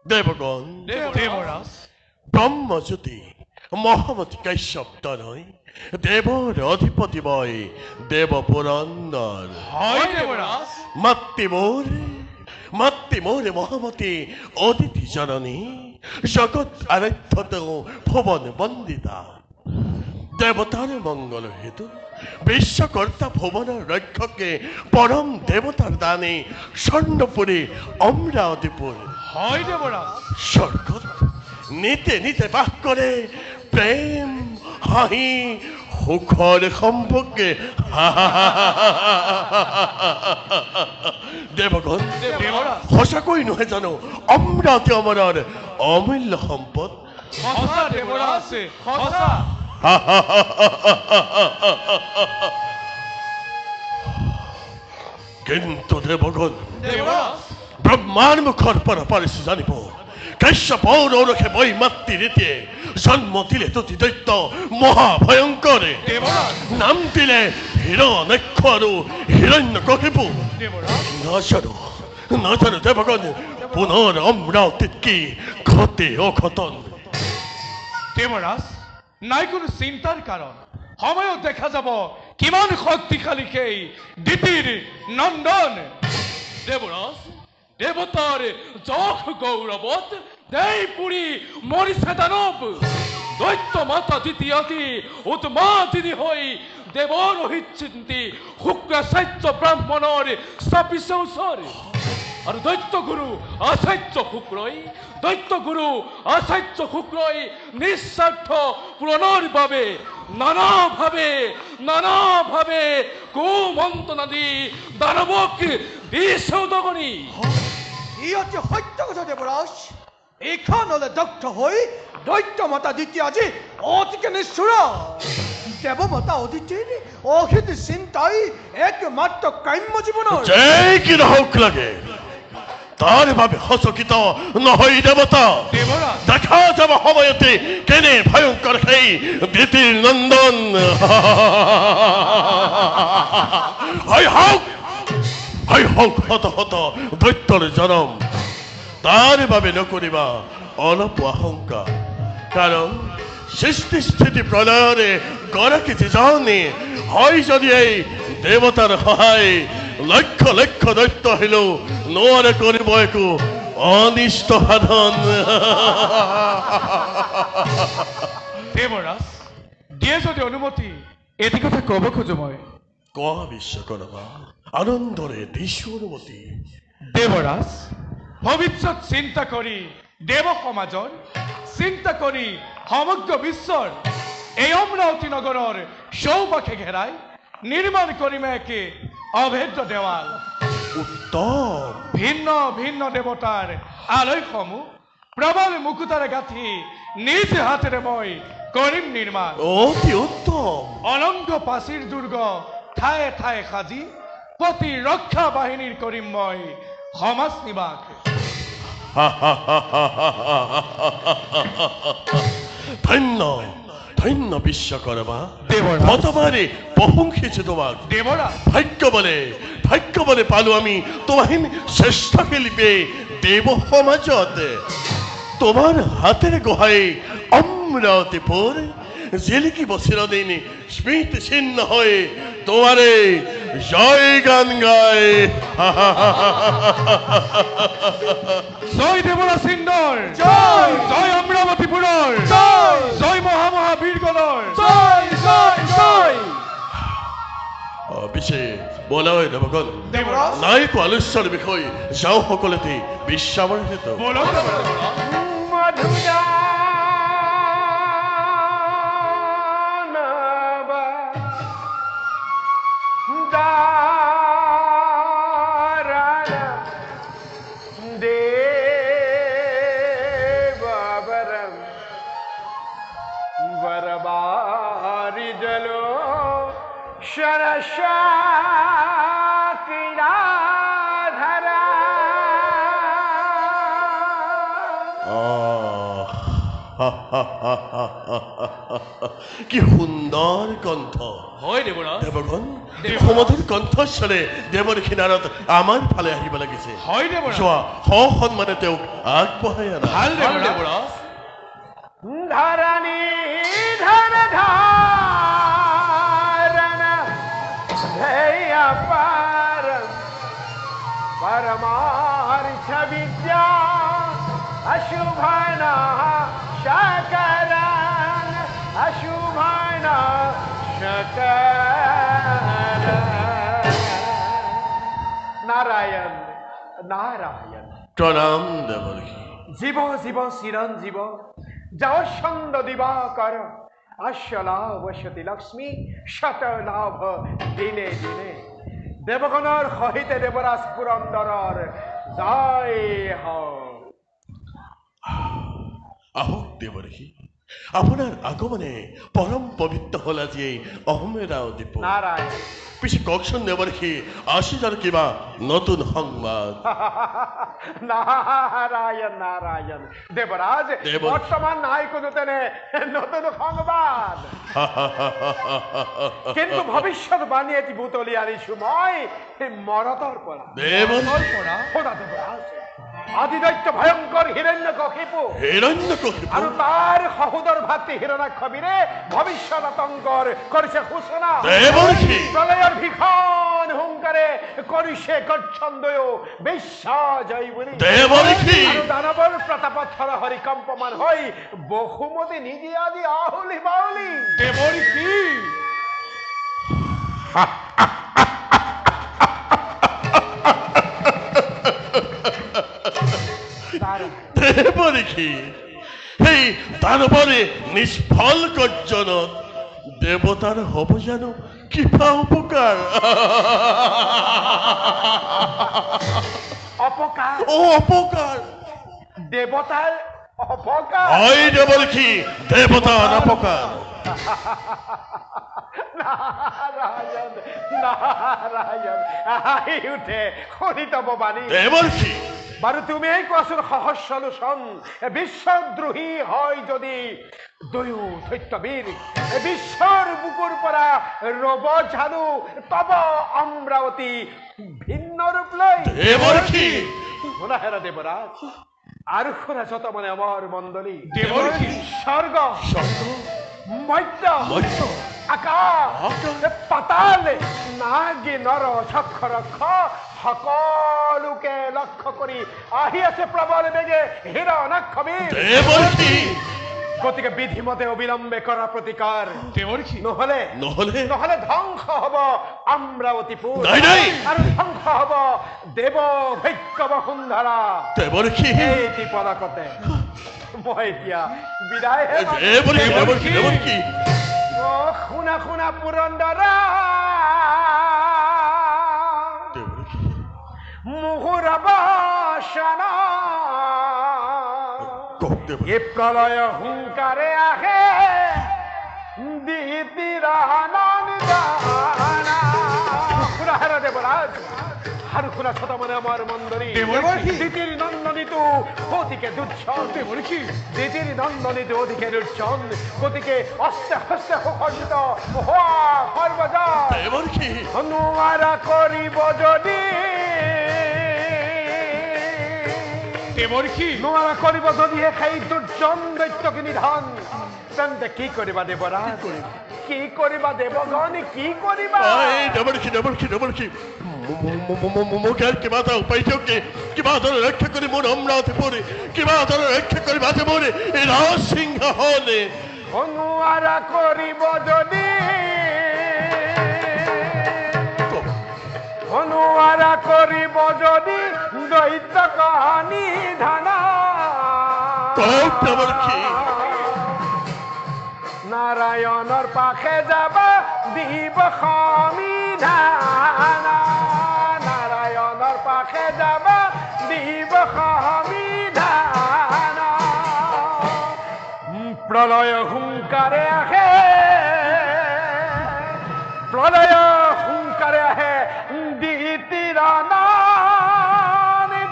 দেবগণ দেবরাজ ব্রহ্মজ্যোতি মহামতি কাশ্যপ তনয় দেবর অধিপতি বয় দেব পুরন্দর হয় দেবরাজ মাতৃমোরে মহামতি অতিথি জননী জগৎ আরাধ্যত ভুবন বন্দিতা দেবতার মঙ্গল হেতু বিশ্বকর্তা ভুবন রক্ষকে পরম দেবতার দানে স্বর্ণপুরে অমরাবতীপুর হয় দেবরাজ স্বর্গত নিতে নিতে বাস করে প্রেম হাহি সুখৰ সম্পৰ্কে দেৱগণ সঁচাকৈ নহয় জানো অমৰাৱতী অমৰৰ অমূল্য সম্পদ সঁচা দেৱৰাজ সঁচা কিন্তু দেৱগণ ব্ৰহ্মাৰ মুখৰ পৰা পাৰিছো জানিব কাশ্যপৰ ঔৰখে বৈ মাতৃ ৰীতিয়ে জন্ম দিলে তুতি দৈত্য মহাভয়ংকৰে নাম দিলে হিৰণ্যাক্ষ আৰু হিৰণ্যকশিপু নাজানো দেৱগণ পুনৰ অমৰাৱতীত কি ঘটে অঘটন দেৱৰাজ নাই কোনো চিন্তাৰ কাৰণ সময়ত দেখা যাব কিমান শক্তিশালী সেই দিতিৰ নন্দন দেৱৰাজ দেৱতাৰ যশ গৌৰৱত দেই পুৰি মৰিছে দানৱ দৈত্য মাতা দ্বিতীয়তি উন্মাদিনী হৈ দেৱৰ অহিচিন্তি শুক্ৰাচাৰ্য ব্ৰাহ্মণৰ স্থাপিছে ওচৰ আৰু দৈত্য গুৰু আচাৰ্য শুক্ৰই নিস্বাৰ্থ পূৰণৰ বাবে নানাভাৱে কুমন্ত্ৰণা দি দানৱক দিছে উদগনি ই অতি সত্য কথা দেৱৰাজ এইখন হলে দগ্ধ হৈ দৈত্য মাতা দ্বিতীয় আজি অতিকে নিষ্ঠুৰ দেৱমাতা অদিতিৰ অহিত চিন্তাই একমাত্ৰ কাম্য জীৱনৰ জয় কি নহওক লাগে তাৰ বাবে সচকিত নহয় দেৱতা দেখা যাব সময়তে কেনে ভয়ংকৰ সেই দিতিৰ নন্দন হয় হওক হত দৈত্যৰ জনম তাৰ বাবে নকৰিবা অলপ আশংকা কাৰণ সৃষ্টি স্থিতি প্ৰলয়ৰে গৰাকী যিজনী হয় যদি এই দেৱতাৰ সহায় লক্ষ লক্ষ দৈত্য আহিলেও নোৱাৰে কৰিব একো অনিষ্ট সাধন দেৱৰাজ দিয়ে যদি অনুমতি এটি কথা ক'ব খোজো মই কোৱা বিশ্বকৰ্মা আনন্দৰে দিছো অনুমতি দেৱৰাজ ভৱিষ্যত চিন্তা কৰি দেৱ সমাজৰ চিন্তা কৰি সমগ্ৰ বিশ্বৰ এই অমৰাৱতী নগৰৰ চৌপাশে ঘেৰাই নিৰ্মাণ কৰিমে একে অভেদ্য দেৱাল উত্তম ভিন্ন ভিন্ন দেৱতাৰ আলয়সমূহ প্ৰবল মুকুতাৰে গাঁঠি নিজ হাতেৰে মই কৰিম নিৰ্মাণ অতি উত্তম অনংগ পাচিৰ দুৰ্গ ঠায়ে ঠায়ে সাজি প্ৰতিৰক্ষা বাহিনীৰ কৰিম মই সমাজ নিবাস ধন্য বিশ্বকৰ্মা শতবাৰে প্ৰশংসিছো তোমাক ভাগ্য বলে পালো আমি তোমাহিন শ্ৰেষ্ঠ শিল্পী দেৱ সমাজত তোমাৰ হাতেৰে গঢ়াই অমৰাৱতীপুৰ জিলিকিব চিৰদিন স্মৃতি চিহ্ন হৈ তোমাৰে জয় গান গায় জয় দেৱৰা সিন্দৰ জয় অমৰাৱতীপুৰৰ জয় মহাবীৰগণৰ পিছে বলাই দেৱগণ নাই কোৱা আলোচ্যৰ বিষয় যাওঁ সকলোতে বিশ্বামৰ্হিত কি সুন্দৰ কণ্ঠ হয় দেৱগণ সমধুৰ কণ্ঠস্বৰে দেৱৰ কিনাৰত আমাৰ ফালে আহিব লাগিছে হয় দেৱৰা যোৱা সন্মানে তেওঁক আগবঢ়াই আনা ভাল দেৱৰা ধৰণী ধন ধাৰণ ধৈৰ্য পৰমাৰ্থ বিদ্যা অশুভন शकरण अशुभन शकरण नारायण প্ৰণাম দেৱৰ্ষি জীৱ চিৰঞ্জীৱ যাও ছন্দ দিবাকৰ আশ্বলাভ সতী লক্ষ্মী শতলাভ দিনে দিনে দেৱগণৰ সহিতে দেৱৰাজ পুৰন্দৰৰ জয় হওক আহক দেৱৰ্ষি আপোনাৰ আগমনে পৰম পবিত্ৰ হ'ল আজি এই অহমেৰাও দ্বীপ নাৰায়ণ পিছে কওকচোন দেৱৰ্ষি আশীষৰ কিবা নতুন সংবাদ নারায়ণ নারায়ণ দেবরাজ দেবর- বর্তমান নাই কোনো তেনে নতুন সংবাদ কিন্তু ভবিষ্যৎবাণী এটি বুতলি আনিছো মই মৰতৰ পৰা দেৱৰ্ষি সদা দেবৰাজ আদিদৈত্য ভয়ঙ্কৰ হিৰণ্যকশিপু হিৰণ্যকশিপু আৰু তাৰ সহোদৰ ভাতৃ হিৰণ্যাক্ষবীৰে ভৱিষ্যত আতংকৰ কৰিছে সূচনা দেৱৰ্ষি প্ৰলয়ৰ ভীষণ হুংকাৰে কৰিছে গৰ্জনদয় বিশ্বজয় বুলি দেৱৰ্ষি আৰু দানৱৰ প্ৰতাপত থৰহৰি কম্পমান হৈ বসুমতী নিজে আজি আহুলি বাউলি দেৱৰ্ষি দেৱৰ্ষি সেই দানৱৰে নিষ্ফল গৰ্জনত দেৱতাৰ হ'ব জানো কিবা উপকাৰ অপকাৰ অপকাৰ দেৱতাৰ অপকাৰ হয় দেৱৰ্ষি দেৱতাৰ অপকাৰ নাৰায়ণ নাৰায়ণ আহি উঠে শোণিতব বাণী দেৱৰ্ষি বাৰু তুমিই কোৱাচোন সহজ সলুচন বিশ্বদ্ৰোহী হয় যদি দয়ো সত্যবীৰ বিশ্বৰ বুকুৰ পৰা ৰব জানো তব অমৰাৱতী ভিন্ন ৰূপ লৈ দেৱৰ্ষি শুনা হেৰা দেৱৰাজ আৰু শুনা যত মানে অমৰ মণ্ডলী দেৱৰ্ষি স্বৰ্গ মধ্য মধ্য আকাশ পাতাল নাগি নৰ চক্ষৰক্ষ সকলোকে লক্ষ্য কৰি আহি আছে প্ৰবল বেগে হিৰণ্যাক্ষবীৰ দেৱৰ্ষি গতিকে বিধিমতে অবিলম্বে কৰা প্ৰতিকাৰ দেৱৰ্ষি নহলে নহলে নহলে ধ্বংস হব অমৰাৱতীপুৰ নাই, নাই। আৰু ধ্বংস হব দেৱ ভৈক্য বসুন্ধৰা দেৱৰ্ষি এই টিপলকতে মই এতিয়া বিদায়হে মাৰিম। দেৱৰ্ষি দেৱৰ্ষি দেৱৰ্ষি অ শুনা শুনা পুৰন্দৰা দেৱৰ্ষি মুহুৰ বাসনা কওক দেৱৰ্ষি এ প্ৰলয় হুঙ্কাৰে আহে দেবৰাজ হাৰু খুনা ছোট মনে আমাৰ মন্দৰী দেবৰ্ষি। দিতিৰ নন্দনিতু ওদিকে দুৰ্জন দেৱৰ্ষি দিতিৰ নন্দনিতু ওদিকে দুৰ্জন গতিকে অস্তে হস্তে সুখণ্ডিত হওয়া সৰ্বজয় দেৱৰ্ষি অনুয়াৰা কৰিব যদি দেৱৰ্ষি নোয়াৰা কৰিব যদি সেই দুৰ্জন দৈত্যকে নিধন তেন্তে কি কৰিবা দেবৰাজ কি কৰিবা দেবগণ কি কৰিবা এই দেৱৰ্ষি দেৱৰ্ষি দেৱৰ্ষি মোক আৰু কিবা এটা উপায় দিয়ক কিবা এটা ৰক্ষা কৰি মোৰ অমৰাৱতীপুৰ কিবা এটা ৰক্ষা কৰি বাজে মোৰ এই ৰাজসিংহাসনে অনুয়াৰা কৰিব যদি অনুয়াৰা কৰিব যদি দৈত্য কাহানি ধানা কওক দেৱৰ্ষি নারায়ণর পাখে যাবা দিব সমিধানা নারায়ণর পাখে যাবা দিব সমিধানা প্রলয় হুঙ্কারে আহে প্রলয় হুঙ্কারে আহে দিতিরানা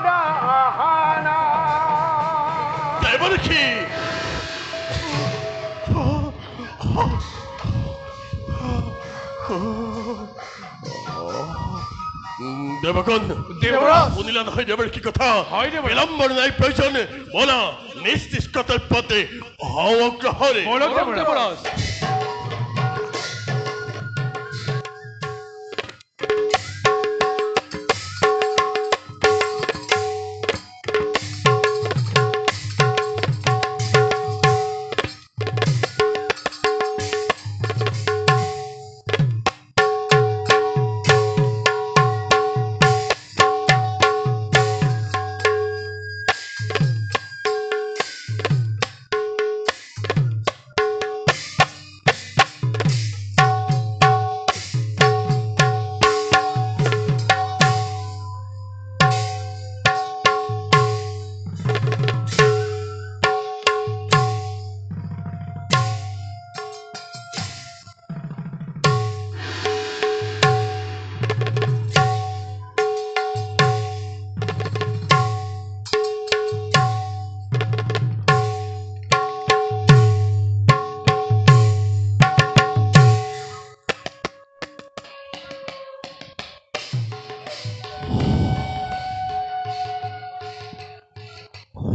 দাহানা দেৱৰ্ষি দেৱগণ দেৱৰাজ। শুনিলা নহয় দেৱৰ্ষি কথা হয় দেৱৰাজ। বিলম্বৰ নাই প্ৰয়োজন বলা নিশ্চিত কৰ্তব্যতে অগ্ৰহৰে বলক দেৱৰাজ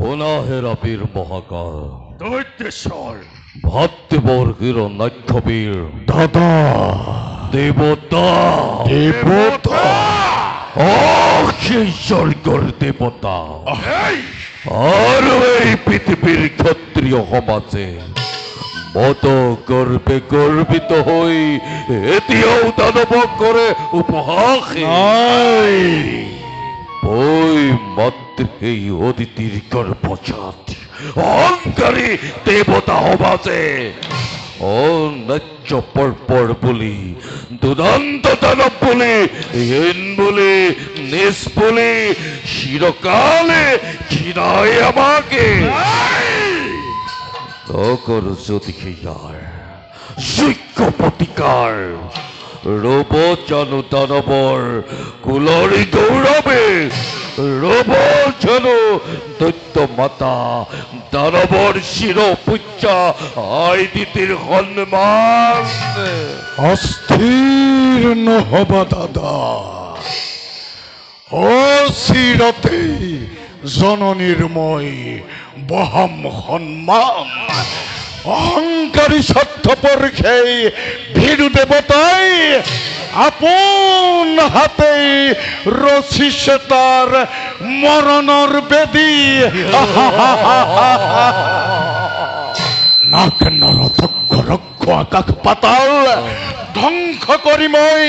অনাহেরা বীর মহাকাল দৈত্যেশ্বর ভাতৃবর্গের নাট্যবীর দাদা দেবতা দেবতা সেই স্বর্গের দেবতা এই আর এই পৃথিবীর ক্ষত্রিয় সমাজে মত গর্বে গর্বিত হই এতিয়াও দানব করে উপহাসে ওই মাত্র এই অদিতির গর্ভজাত অহংকারী দেবতা সমাজে অন্যায্য পরপর বলি দুরন্ত দানব বলি হীন বলি নিজ বলি চিরকালে চিরায় আমাকে তখন যদি আর যোগ্য প্রতিকার রব জানো দানবর কুলরি গৌরবে রব জানো দৈত্য মাতা দানবর শির পূজা আইদিতির হনুমান অস্থির নহবা দাদা অচিৰতে জননীৰ মই বহাম সন্মান অহংকাৰী স্বাৰ্থপৰ সেই ভীৰু দেৱতাই আপোন হাতেই ৰচিছে তাৰ মৰণৰ বেদী নাক নৰতক্ষ ৰক্ষ আকাশ পাতাল ধ্বংস কৰি মই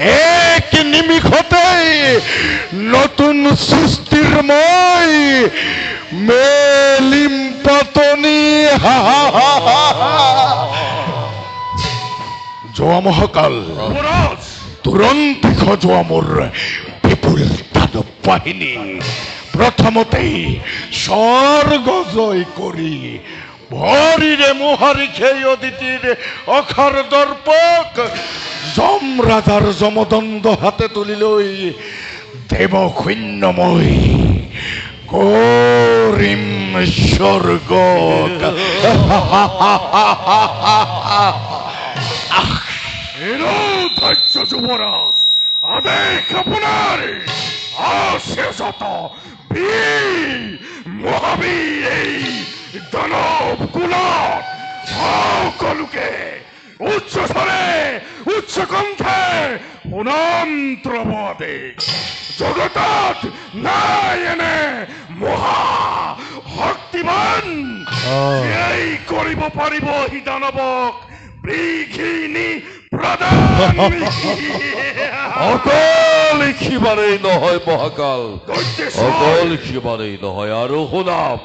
এক নিমিষতেই নতুন সৃষ্টিৰ মই মেলিম পাতনি যোৱা মহাকাল তুৰন্ত সজোৱা মোৰ বিপুল দানৱ বাহিনী প্ৰথমতেই স্বৰ্গ জয় কৰি ভৰিৰে মোহাৰি খেই অদিতিৰ অখাৰ দৰ্পক যম ৰাজাৰ যমদণ্ড হাতে তুলি লৈ দেৱ শূন্যময় কৰিম স্বৰ্গ ধৈৰ্য যুৱৰাজ আদেশ আপোনাৰ অশেষত বীৰ মহাবীৰ এই দানৱ কুলত সকলোকে উচ্চ স্বৰে উচ্চ কণ্ঠে সুনাম আদেশ জগতত নাই এনে মহা শক্তিমান এই কৰিব পাৰিব সি দানৱক বৃঘিনী প্ৰদান অকল লিখিবাৰেই নহয় মহাকাল অকল লিখিবাৰেই নহয় আৰু শুনাম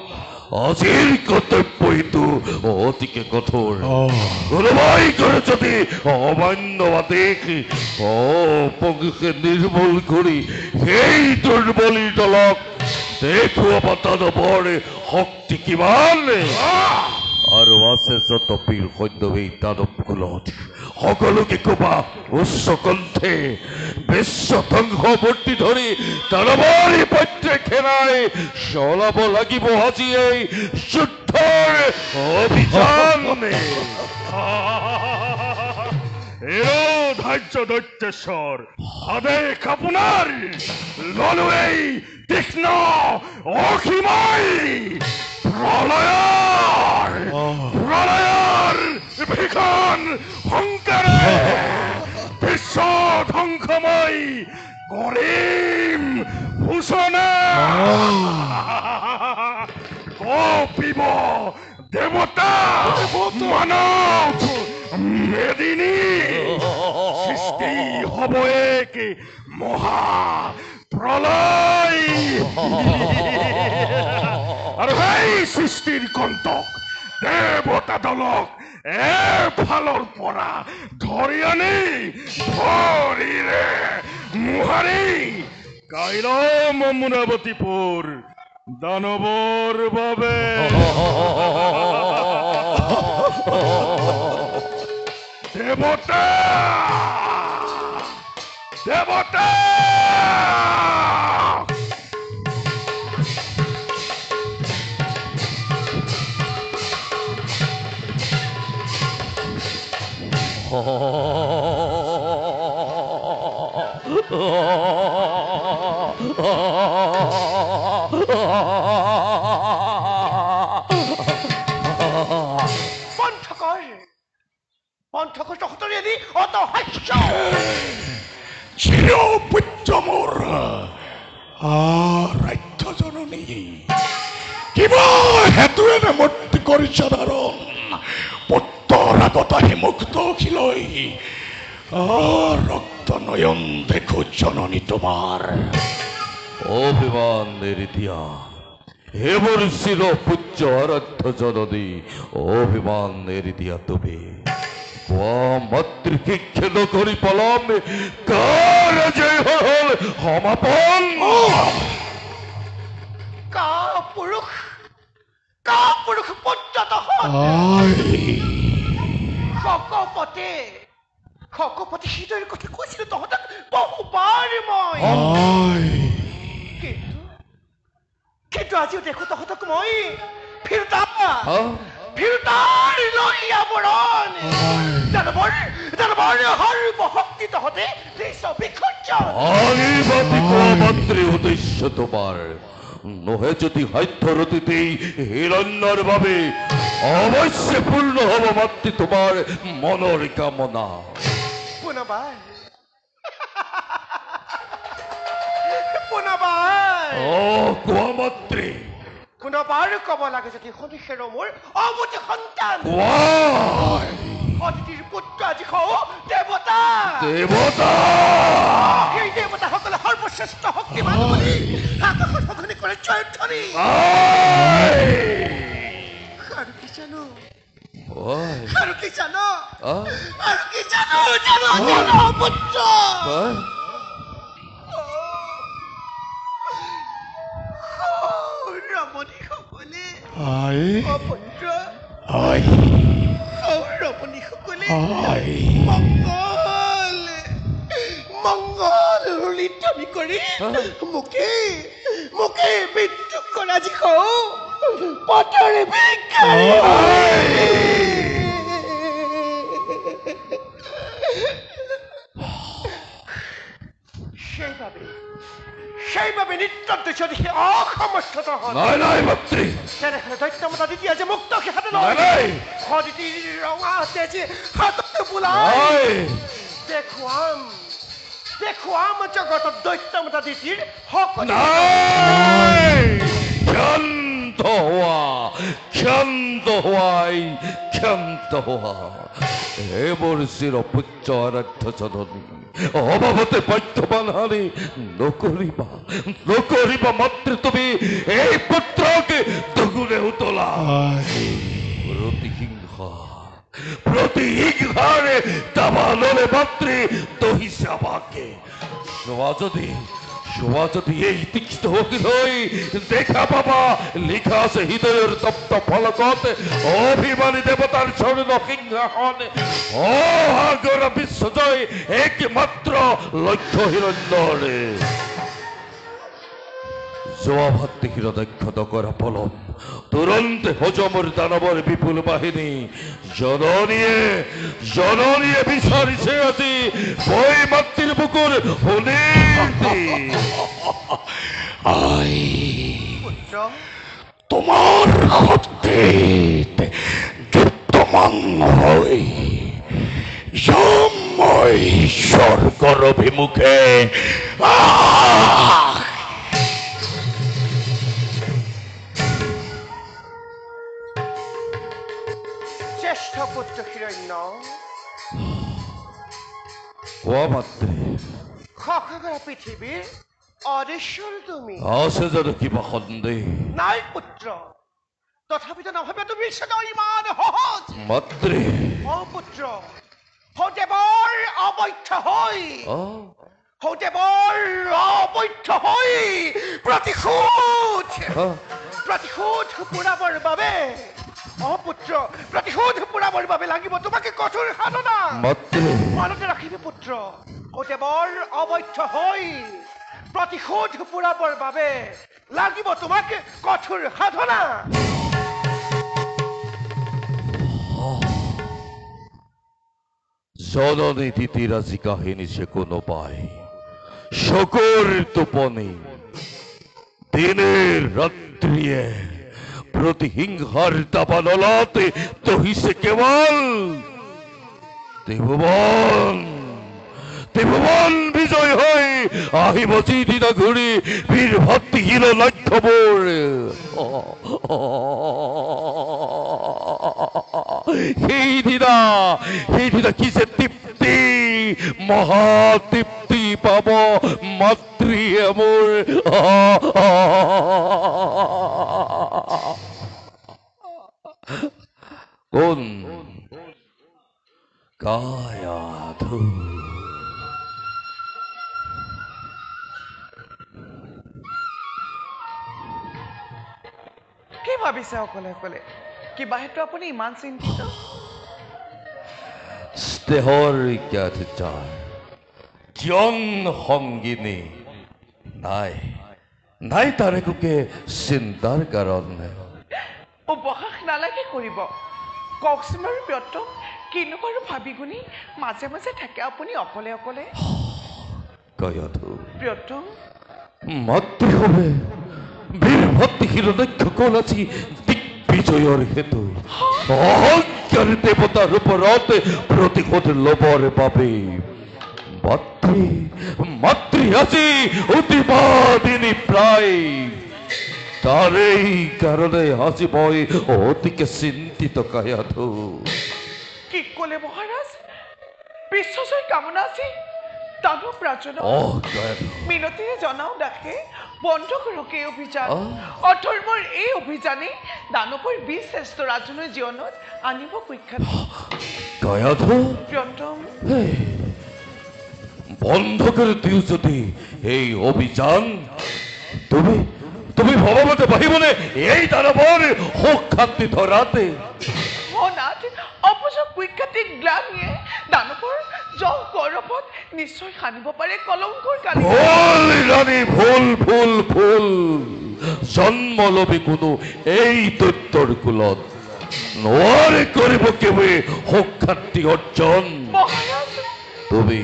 আজিৰ কৰ্তব্য এইটো অতিকে কঠোৰ কোনোবাই কৰে যদি অমান্য আদেশ অপঙ্গকে নিৰ্মূল কৰি সেই দুৰ্বলীৰ দলক দেখুৱাব দানৱৰ শক্তি কিমান আৰু আছে যত বীৰ সৈন্য এই দানৱ কুলত সকলোকে কবা উচ্চ কণ্ঠে বিশ্ব ধ্বংসমূৰ্তি ধৰি দানৱৰ প্ৰত্যেক সেনাই চলাব লাগিব আজি এই যুদ্ধৰ অভিযান ধৈৰ্য দৈত্যেশ্বৰ আদেশ আপোনাৰ ললো এই তীক্ষ্ণ অসীময় প্ৰলয়ৰ ভীষণ সংকাৰে বিশ্ব ধ্বংসময় কৰিম সূচনা কপিব দেৱতা মানৱ মেদিনী সৃষ্টি হ'ব এক মহা প্ৰলয় আৰু সেই সৃষ্টিৰ কণ্টক দেৱতা দলক এফালৰ পৰা ধৰি আনি ভৰিৰে মোহাৰি কাইলম মুনাৱতীপুৰ দানৱৰ বাবে দেৱতা দেৱতা তহঁতৰে এনে অত হাস্য চিৰ পুত্ৰ মোৰ ৰাজ্য জননী কিবা হেতুৰে মূৰ্তি কৰিছ ধাৰণ পুত্ৰৰ আগত আহি মুক্ত খিলৈ ৰক্ত নয়ন দেখো জননী তোমাৰ অভিমান এৰি দিয়া হে মোৰ চিৰ পূজ্য আৰাধ্য জননী অভিমান এৰি দিয়া তুমি কোৱা মাতৃকে খেদ কৰি পলাম কাৰ জয় হল সমাপন কাপুৰুষ পুত্ৰ শকপতি হৃদয়ৰ কথা কৈছিলো তহঁতক বহুবাৰ মই কিন্তু আজিও দেখো তহঁতক মই ফিৰতাৰ লইয়া বৰণ দানৱৰ সৰ্বশক্তি তহঁতে বিসৰ্জন মাতৃ উদ্দেশ্য তোমাৰ নহে যদি সাধ্যৰতীতেই হিৰণ্যৰ বাবে অৱশ্যে পূৰ্ণ হব মাতৃ তোমাৰ মনৰ কামনা পুনবাৰ কোৱা মাতৃ পুনবাৰ কব লাগে যদি শনিশেৰ মোৰ অৱতি সন্তান অতিথিৰ পুত্ৰ আজি হও দেৱতা সেই দেৱতাসকলে সৰ্বশ্ৰেষ্ঠ শক্তিমান বুলি আকাশত সঘনে কৰে জয়ধ্বনি আৰু কি জানো পুত্ৰ ৰমণীসকলে পুত্ৰ ৰমণীসকলে মংগল ঋতমি কৰি মোকে বিদ্ৰোহ কৰা যি কওঁ পথৰে সেইবাবে নৃত্যত যদি অসমৰ্থ তেনেহলে দৈত্যমতা দিদি আজি মুক্ত হাতে নহয় সদিতিৰ ৰঙা তেজে হাতত বোলাই দেখুৱাম জগতত দৈত্যমতা দিদিৰ ক্ষান্ত হোৱা হে মোৰ চিৰ পুত্ৰ আৰাধ্য জননী অভাৱতে বাধ্যবান হানি নকৰিবা মাতৃ তুমি এই পুত্ৰকে দুগুণে উতলা প্ৰতিহিংসাৰে দাবানলে মাতৃ দহিছে আমাকে শোভা যদি এই তীক্ষ্ণ হকিল হৈ দেখা পাবা লিখা আছে হৃদয়ৰ তপ্ত ফলকত অভিমানী দেৱতাৰ স্বৰ্ণ সিংহাসন অসাগৰ বিশ্বজয় একমাত্ৰ লক্ষ্য হিৰণ্যৰে যোৱা ভাতৃ হিৰদক্ষ নকৰা পলম তুৰন্তে হজমৰ দানৱৰ বিপুল বাহিনী জননীয়ে বিচাৰিছে আজি মই মাতৃৰ বুকুৰ শুনি তোমাৰ শক্তিত যুক্তমান হৈ যাম মই স্বৰ্গৰ অভিমুখে জ্যেষ্ঠ পুত্ৰ হিৰণ্য কোৱা মাতৃ খগৰা পৃথিৱীৰ অধীশ্বৰ তুমি আছে জানো কিবা সন্দেহ নাই পুত্ৰ তথাপিতো নাভাবে তুমি ইমান সহজ মাতৃ পুত্ৰ সৌদেৱৰ অবৈধ হৈ প্ৰতিশোধ পুৰাবৰ বাবে পুত্ৰ প্ৰতিশোধ পুৰাবৰ বাবে লাগিব তোমাকে কঠোৰ সাধনা মনতে ৰাখিবি পুত্ৰ সৌদেৱৰ অবৈধ হৈ প্ৰতিশোধ পুৰাবৰ বাবে লাগিব তোমাকে কঠোৰ সাধনা জননী তিতিৰ আজি কাহিনী সে কোনো পায় শকুৰ টোপনি দিনেৰ ৰাত্ৰিয়ে প্ৰতিহিংসাৰ দাবানলাতে দহিছে কেবল ত্ৰিভুবন ত্ৰিভুবন বিজয় হই আহিব যিদিনা ঘূৰি বীৰ ভক্তিহীন লক্ষ্যবোৰ সেইদিনা কি যে তৃপ্তি মহাতৃপ্তি পাব মাতৃয়ে মোৰ কোন কায়াধু কি ভাবিছে অকলে অকলে কিবা হেতু আপুনি ইমান চিন্তিত স্নেহৰ জ্ঞাতিচাৰ জন সংগিনী নাই নাই তাৰ একোকে চিন্তাৰ কাৰণে উপহাস নালাগে কৰিব কওকচোন বাৰু প্ৰিয়তম কিনো বাৰু ভাবি গুণি মাজে মাজে থাকে আপুনি অকলে অকলে কায়াধু প্ৰিয়তম মাতৃভাৱে বীৰ ভক্তিহীন লক্ষ্যকল আজি দিগ্বিজয়ৰ হেতু অহংকাৰী দেৱতাৰ ওপৰত প্ৰতিশোধ ল'বৰ বাবে মাতৃ আজি অতিবাদিনী প্ৰায় তাৰেই কাৰণে আজি মই অতিকে চিন্তিত কায়াধু কি ক'লে মহাৰাজ বিশ্বজয় কামনা আছে দানৱ ৰাজনক মিনতিৰে জনাও দাসে বন্ধ কৰক এই অভিযান অধৰ্মৰ এই অভিযানে দানৱৰ বীৰশ্ৰেষ্ঠ ৰাজনৰ জীৱনত আনিব কুখ্যাত কায়াধু প্ৰিয়তম বন্ধ কৰি দিওঁ যদি এই অভিযান তুমি ভবামতে পাহিবনে এই দানৱৰ শোকখান্তি ধৰাতে নাথ অপোজক কুখ্যাতিক গ্লানিয়ে দানৱৰ জল গৌৰৱত নিশ্চয় সানিব পাৰে কলংকৰ কালি ভুল ৰাণী ভুল জন্ম লবি কোনো এই দৈত্যৰ কুলত নোৱাৰে কৰিব কেৱল শোকখান্তি অৰ্জন তুমি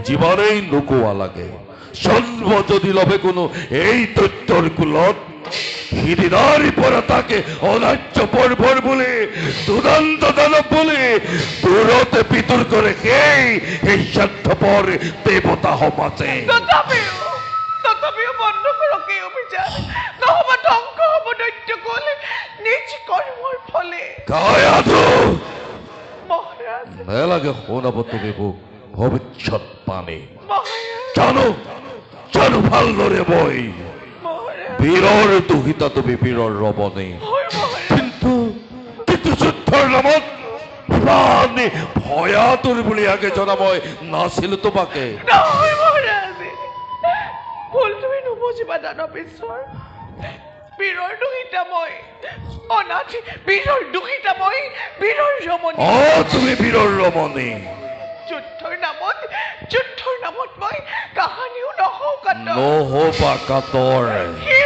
যিমানেই নোকোৱা লাগে জন্ম যদি লবে কোনো এই দৈত্যৰ কুলত সিদিনাৰ পৰা তাকে অনাৰ্য পৰ্বৰ বুলি দুদান্ত দানৱ বুলি দূৰতে পিতুৰ কৰে সেই স্বাৰ্থপৰ দেৱতা সমাজে তথাপিও বন্ধ কৰক এই অভিযান নহবা ধ্বংস হ'ব দৈত্যকুল নিজ কৰ্মৰ ফলে কায়াধু মহাৰাজ নেলাগে শুনাব তুমি মোক ভৱিষ্যত পানী মহাৰাজ জানো ভালদৰে মই মহাৰাজ বীৰৰ দুহিতা তুমি বীৰৰ ৰমণী হয় মহাৰাজ কিন্তু যুদ্ধৰ নামত প্ৰাণী ভয়াতুৰ বুলি আগে জনা মই নাছিলো তোমাকে নহয় মহাৰাজ ভুল তুমি নুবুজিবা দানৱেশ্বৰ বীৰৰ দুহিতা মই অনাথ বীৰৰ দুহিতা মই বীৰৰ ৰমণী তুমি বীৰৰ ৰমণী যুদ্ধৰ নামত মই কাহানিও নহওঁ নহবা কাতৰ সেই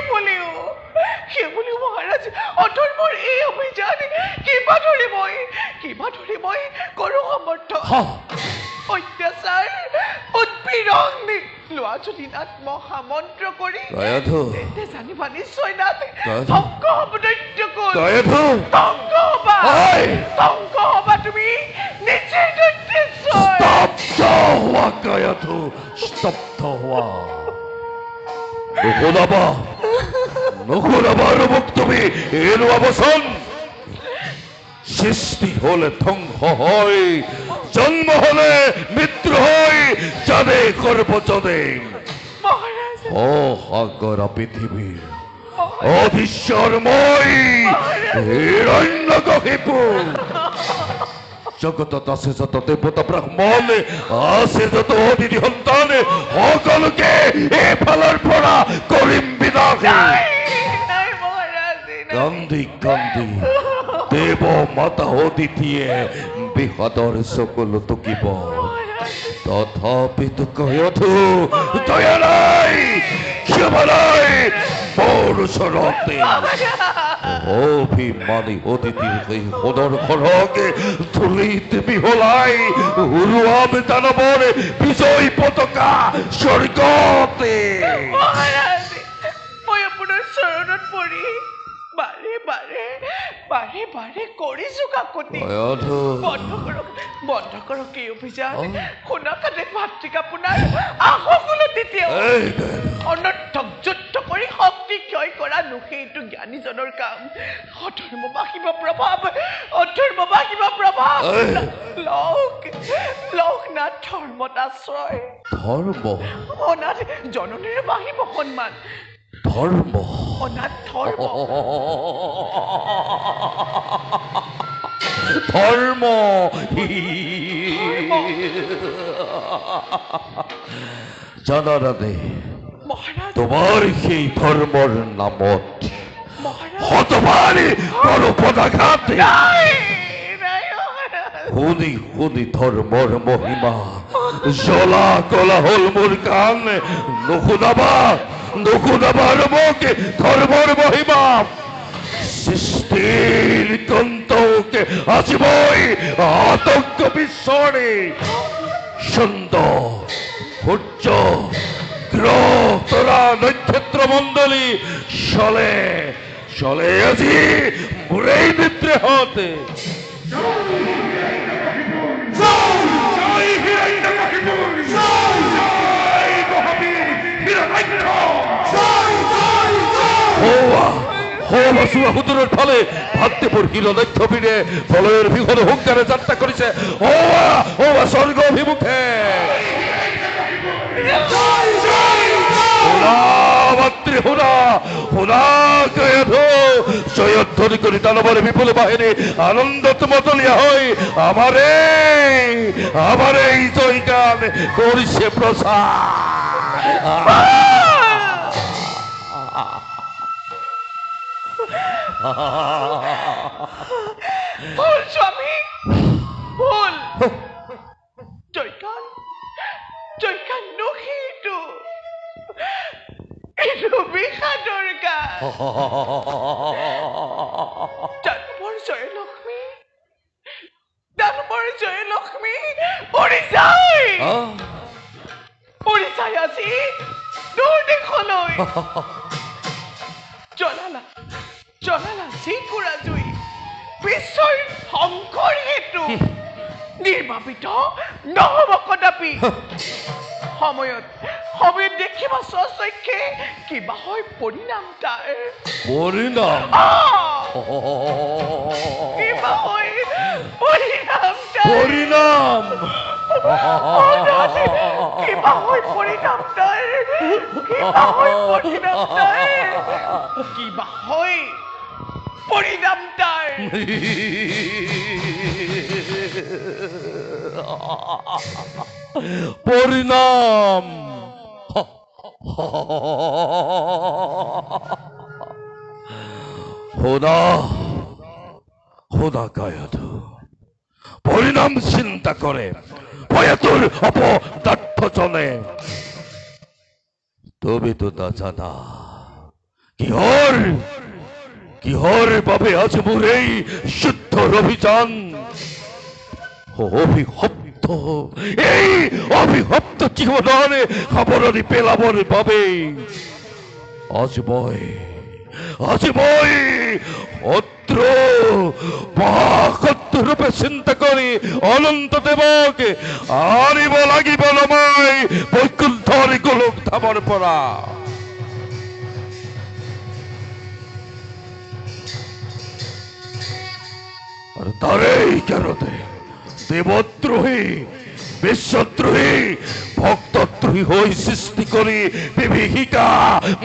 বুলিও মহাৰাজ অধৰ্মৰ এই অভিযান কিবা ধৰি মই কৰো সমৰ্থ অত্যাচাৰ উৎপীড়ন লোৱা যদি নাথ মহামন্ত্ৰ কৰি জানিবা নিশ্চয় নাথ ধ্বংস হ'ব দৈত্যকুল ধ্বংস হবা তুমি নিজে দৈত্যেশ্বৰ স্তব্ধ হোৱা নুশুনাবা আৰু মোক তুমি এৰুৱা বচন সৃষ্টি হলে ধ্বংস হয় জন্ম হলে মৃত্যু হয় জানে সৰ্বজনে অসাগৰা পৃথিৱীৰ অধীশ্বৰ মই হিৰণ্যকশিপু জগতত আছে যত দেৱতা ব্ৰাহ্মণ আছে যত অতিথি সন্তান সকলোকে এফালৰ পৰা কৰিম বিনাশ কান্দি দেৱ মাতা অতিথিয়ে বিষাদৰ চকুলো টুকিব তথাপিতো কায়াধু দয়া নাই ক্ষমা নাই মোৰ ওচৰতে অভিমানী অতিথিৰ সেই সদৰ ঘৰকে ধূলিত মিহলাই উৰুৱাম দানৱৰ বিজয় পতাকা স্বৰ্গতে মই আপোনাৰ চৰণত পৰি বাৰে বাৰে বাৰে কৰিছোঁ কাকতি বন্ধ কৰক এই অভিযান শুনাকাতে ভাতৃক আপোনাৰ আহকলৈ তেতিয়া অনৰ্থক যুদ্ধ কৰি শক্তি ক্ষয় কৰা সেইটো জ্ঞানীজনৰ কাম অধৰ্ম বাহিব প্ৰভাৱ লোকনাথ ধৰ্মত আশ্ৰয় অনাথ জননীৰ বাহিব সন্মান অনাথ ধৰ্ম জানানে তোমার সেই ধর্মর নামত হতবারি বড় পদাঘাত শুনি শুনি ধর্মর মহিমা জ্বলা কলা হল মোর কান নুশুনাবার মুখে ধর্মর মহিমা সৃষ্টির তন্তকে আজ মই আতঙ্ক বিস্মরণে সুন্দর সূর্য গ্রহ তোরা নক্ষত্র মন্ডলী চলে আজি মোরেই নিদ্রে হতে সুদূরের ফলে ভাবতেপুর হিরণাক্ষ বীরে ফলয়ের বিঘন হুঙ্কারে যাত্রা করেছে স্বর্গ অভিমুখে জয়ধ্বনি করি দানবরে বিপুল বাহিনী আনন্দত মতলিয়া হই আমারে এই জয়গান করিছে প্রসার ভুল স্বামী ভুল জয়গান নহিটো এইটো বিষাদৰ গান দানৱৰ জয়লক্ষ্মী উৰি যায় আজি দূৰ দেশলৈ জ্বলালা চিকুৰা জুই বিশ্বই ধ্বংসৰ হেতু নিৰ্বাপিত নহব কদাপি সময়ত দেখিবা স্বচক্ষে কিবা হয় পৰিণাম তাৰ কিবা হয় পৰিণাম তাৰ পরিণাম হোদা কায়াদু পরিণাম চিন্তা করে ভয়াতুর অপদার্থ চলে তবে তো তা জানা কিহর বাবে আজ মোর এই যুদ্ধর অভিযান অভিশপ্ত জীবনে খবরনি পেলাবর পাবে আজ মই অত্র মহাকত্ব রূপে চিন্তা করি অনন্ত দেবকে আনিব লাগিব নমাই বৈকুণ্ঠর গোলক ধামৰ পৰা আর তারেই কেনতে দেবদ্রোহী বিশ্বদ্রোহী ভক্তদ্রোহী হই সৃষ্টি করি বিভীষিকা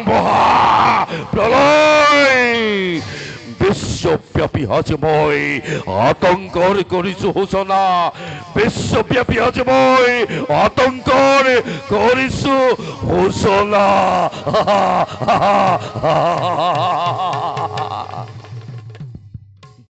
মহা প্রলয় বিশ্বব্যাপী আজ মই আতঙ্কর করিছো ঘোষণা বিশ্বব্যাপী আজ মই আতঙ্কর করিছো ঘোষণা